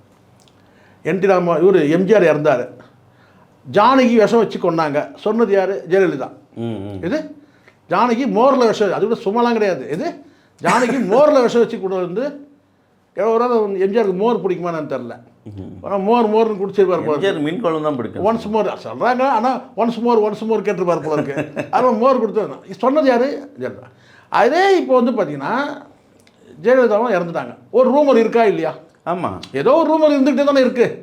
என்டி ராமராவ் இவர் எம்ஜிஆர் இறந்தார், ஜானகி விஷம் வச்சு கொண்டாங்க, சொன்னது யார்? ஜெயலலிதா. இது ஜானகி மோரில் விஷம், அது கூட சும்மாலாம் கிடையாது. இது ஜானகி மோரில் விஷம் வச்சு கூட வந்து ஒரு எம்ஜிஆருக்கு மோர் பிடிக்குமான்னு தெரில, ஆனால் மோர்னு குடிச்சிருப்பார் போல. மீன் குழம்பு தான் பிடிக்கும். ஒன்ஸ் மோர் சொல்கிறாங்க, ஆனால் ஒன்ஸ் மோர் கேட்டிருப்பார் போல இருக்கு. அதனால் மோர் கொடுத்து சொன்னது யார்? ஜெயலலிதா. அதே இப்போ வந்து பார்த்தீங்கன்னா ஜெயலலிதாவும் இறந்துட்டாங்க. ஒரு ரூமர் இருக்கா இல்லையா? ஆமாம், ஏதோ ஒரு ரூமர் இருந்துக்கிட்டே தானே இருக்குது,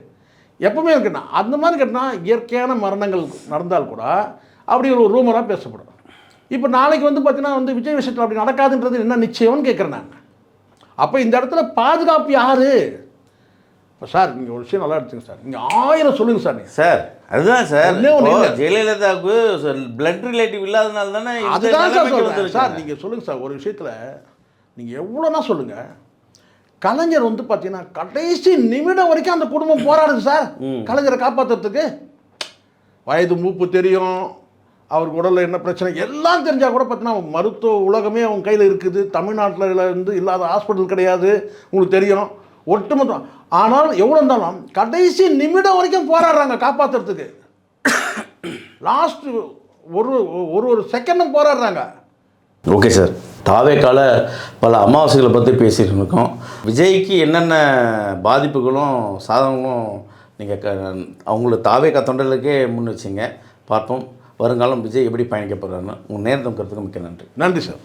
எப்பவுமே இருக்குண்ணா. அந்த மாதிரி கேட்டால் இயற்கையான மரணங்கள் நடந்தால் கூட அப்படி ஒரு ரூமராக பேசப்படும். இப்போ நாளைக்கு வந்து பார்த்தீங்கன்னா வந்து விஜய் விஷயத்தில் அப்படி நடக்காதுன்றது என்ன நிச்சயம்னு கேட்குறேன் நான். அப்போ இந்த இடத்துல பாதுகாப்பு யார்? இப்போ சார் நீங்கள் ஒரு விஷயம் நல்லா எடுத்துங்க சார், நீங்கள் 1000 சொல்லுங்கள் சார். நீங்கள் சார் அதுதான் சார், இப்போ ஜெயலலிதாவுக்கு பிளட் ரிலேட்டிவ் இல்லாதனால தானே அதுதான் சார் சொல்கிறேன். சார் நீங்கள் சொல்லுங்கள் சார், ஒரு விஷயத்தில் நீங்கள் எவ்வளோனா சொல்லுங்கள். கலைஞர் வந்து பார்த்தீங்கன்னா கடைசி நிமிடம் வரைக்கும் அந்த குடும்பம் போராடுது சார் கலைஞரை காப்பாற்றுறதுக்கு. வயது மூப்பு தெரியும், அவருக்கு உடலில் என்ன பிரச்சனை எல்லாம் தெரிஞ்சால் கூட பார்த்தீங்கன்னா மருத்துவ உலகமே அவங்க கையில் இருக்குது. தமிழ்நாட்டில் இருந்து இல்லாத ஹாஸ்பிட்டல் கிடையாது, உங்களுக்கு தெரியும் ஒட்டுமொத்தம். ஆனால் எவ்வளோ இருந்தாலும் கடைசி நிமிடம் வரைக்கும் போராடுறாங்க காப்பாற்றுறதுக்கு. லாஸ்ட் ஒரு செகண்டும் போராடுறாங்க. ஓகே சார், தாவேக்கால பல அமாவாசைகளை பற்றி பேசிட்டு இருக்கோம். விஜய்க்கு என்னென்ன பாதிப்புகளும் சாதகங்களும் நீங்கள் அவங்கள தாவேக்கா தொண்டர்களுக்கே முன் வச்சிங்க. பார்ப்போம் வருங்காலம் விஜய் எப்படி பயணிக்க போகிறாருன்னு. உங்கள் நேரத்தும் கருத்துக்கு மிக்க நன்றி. நன்றி சார்.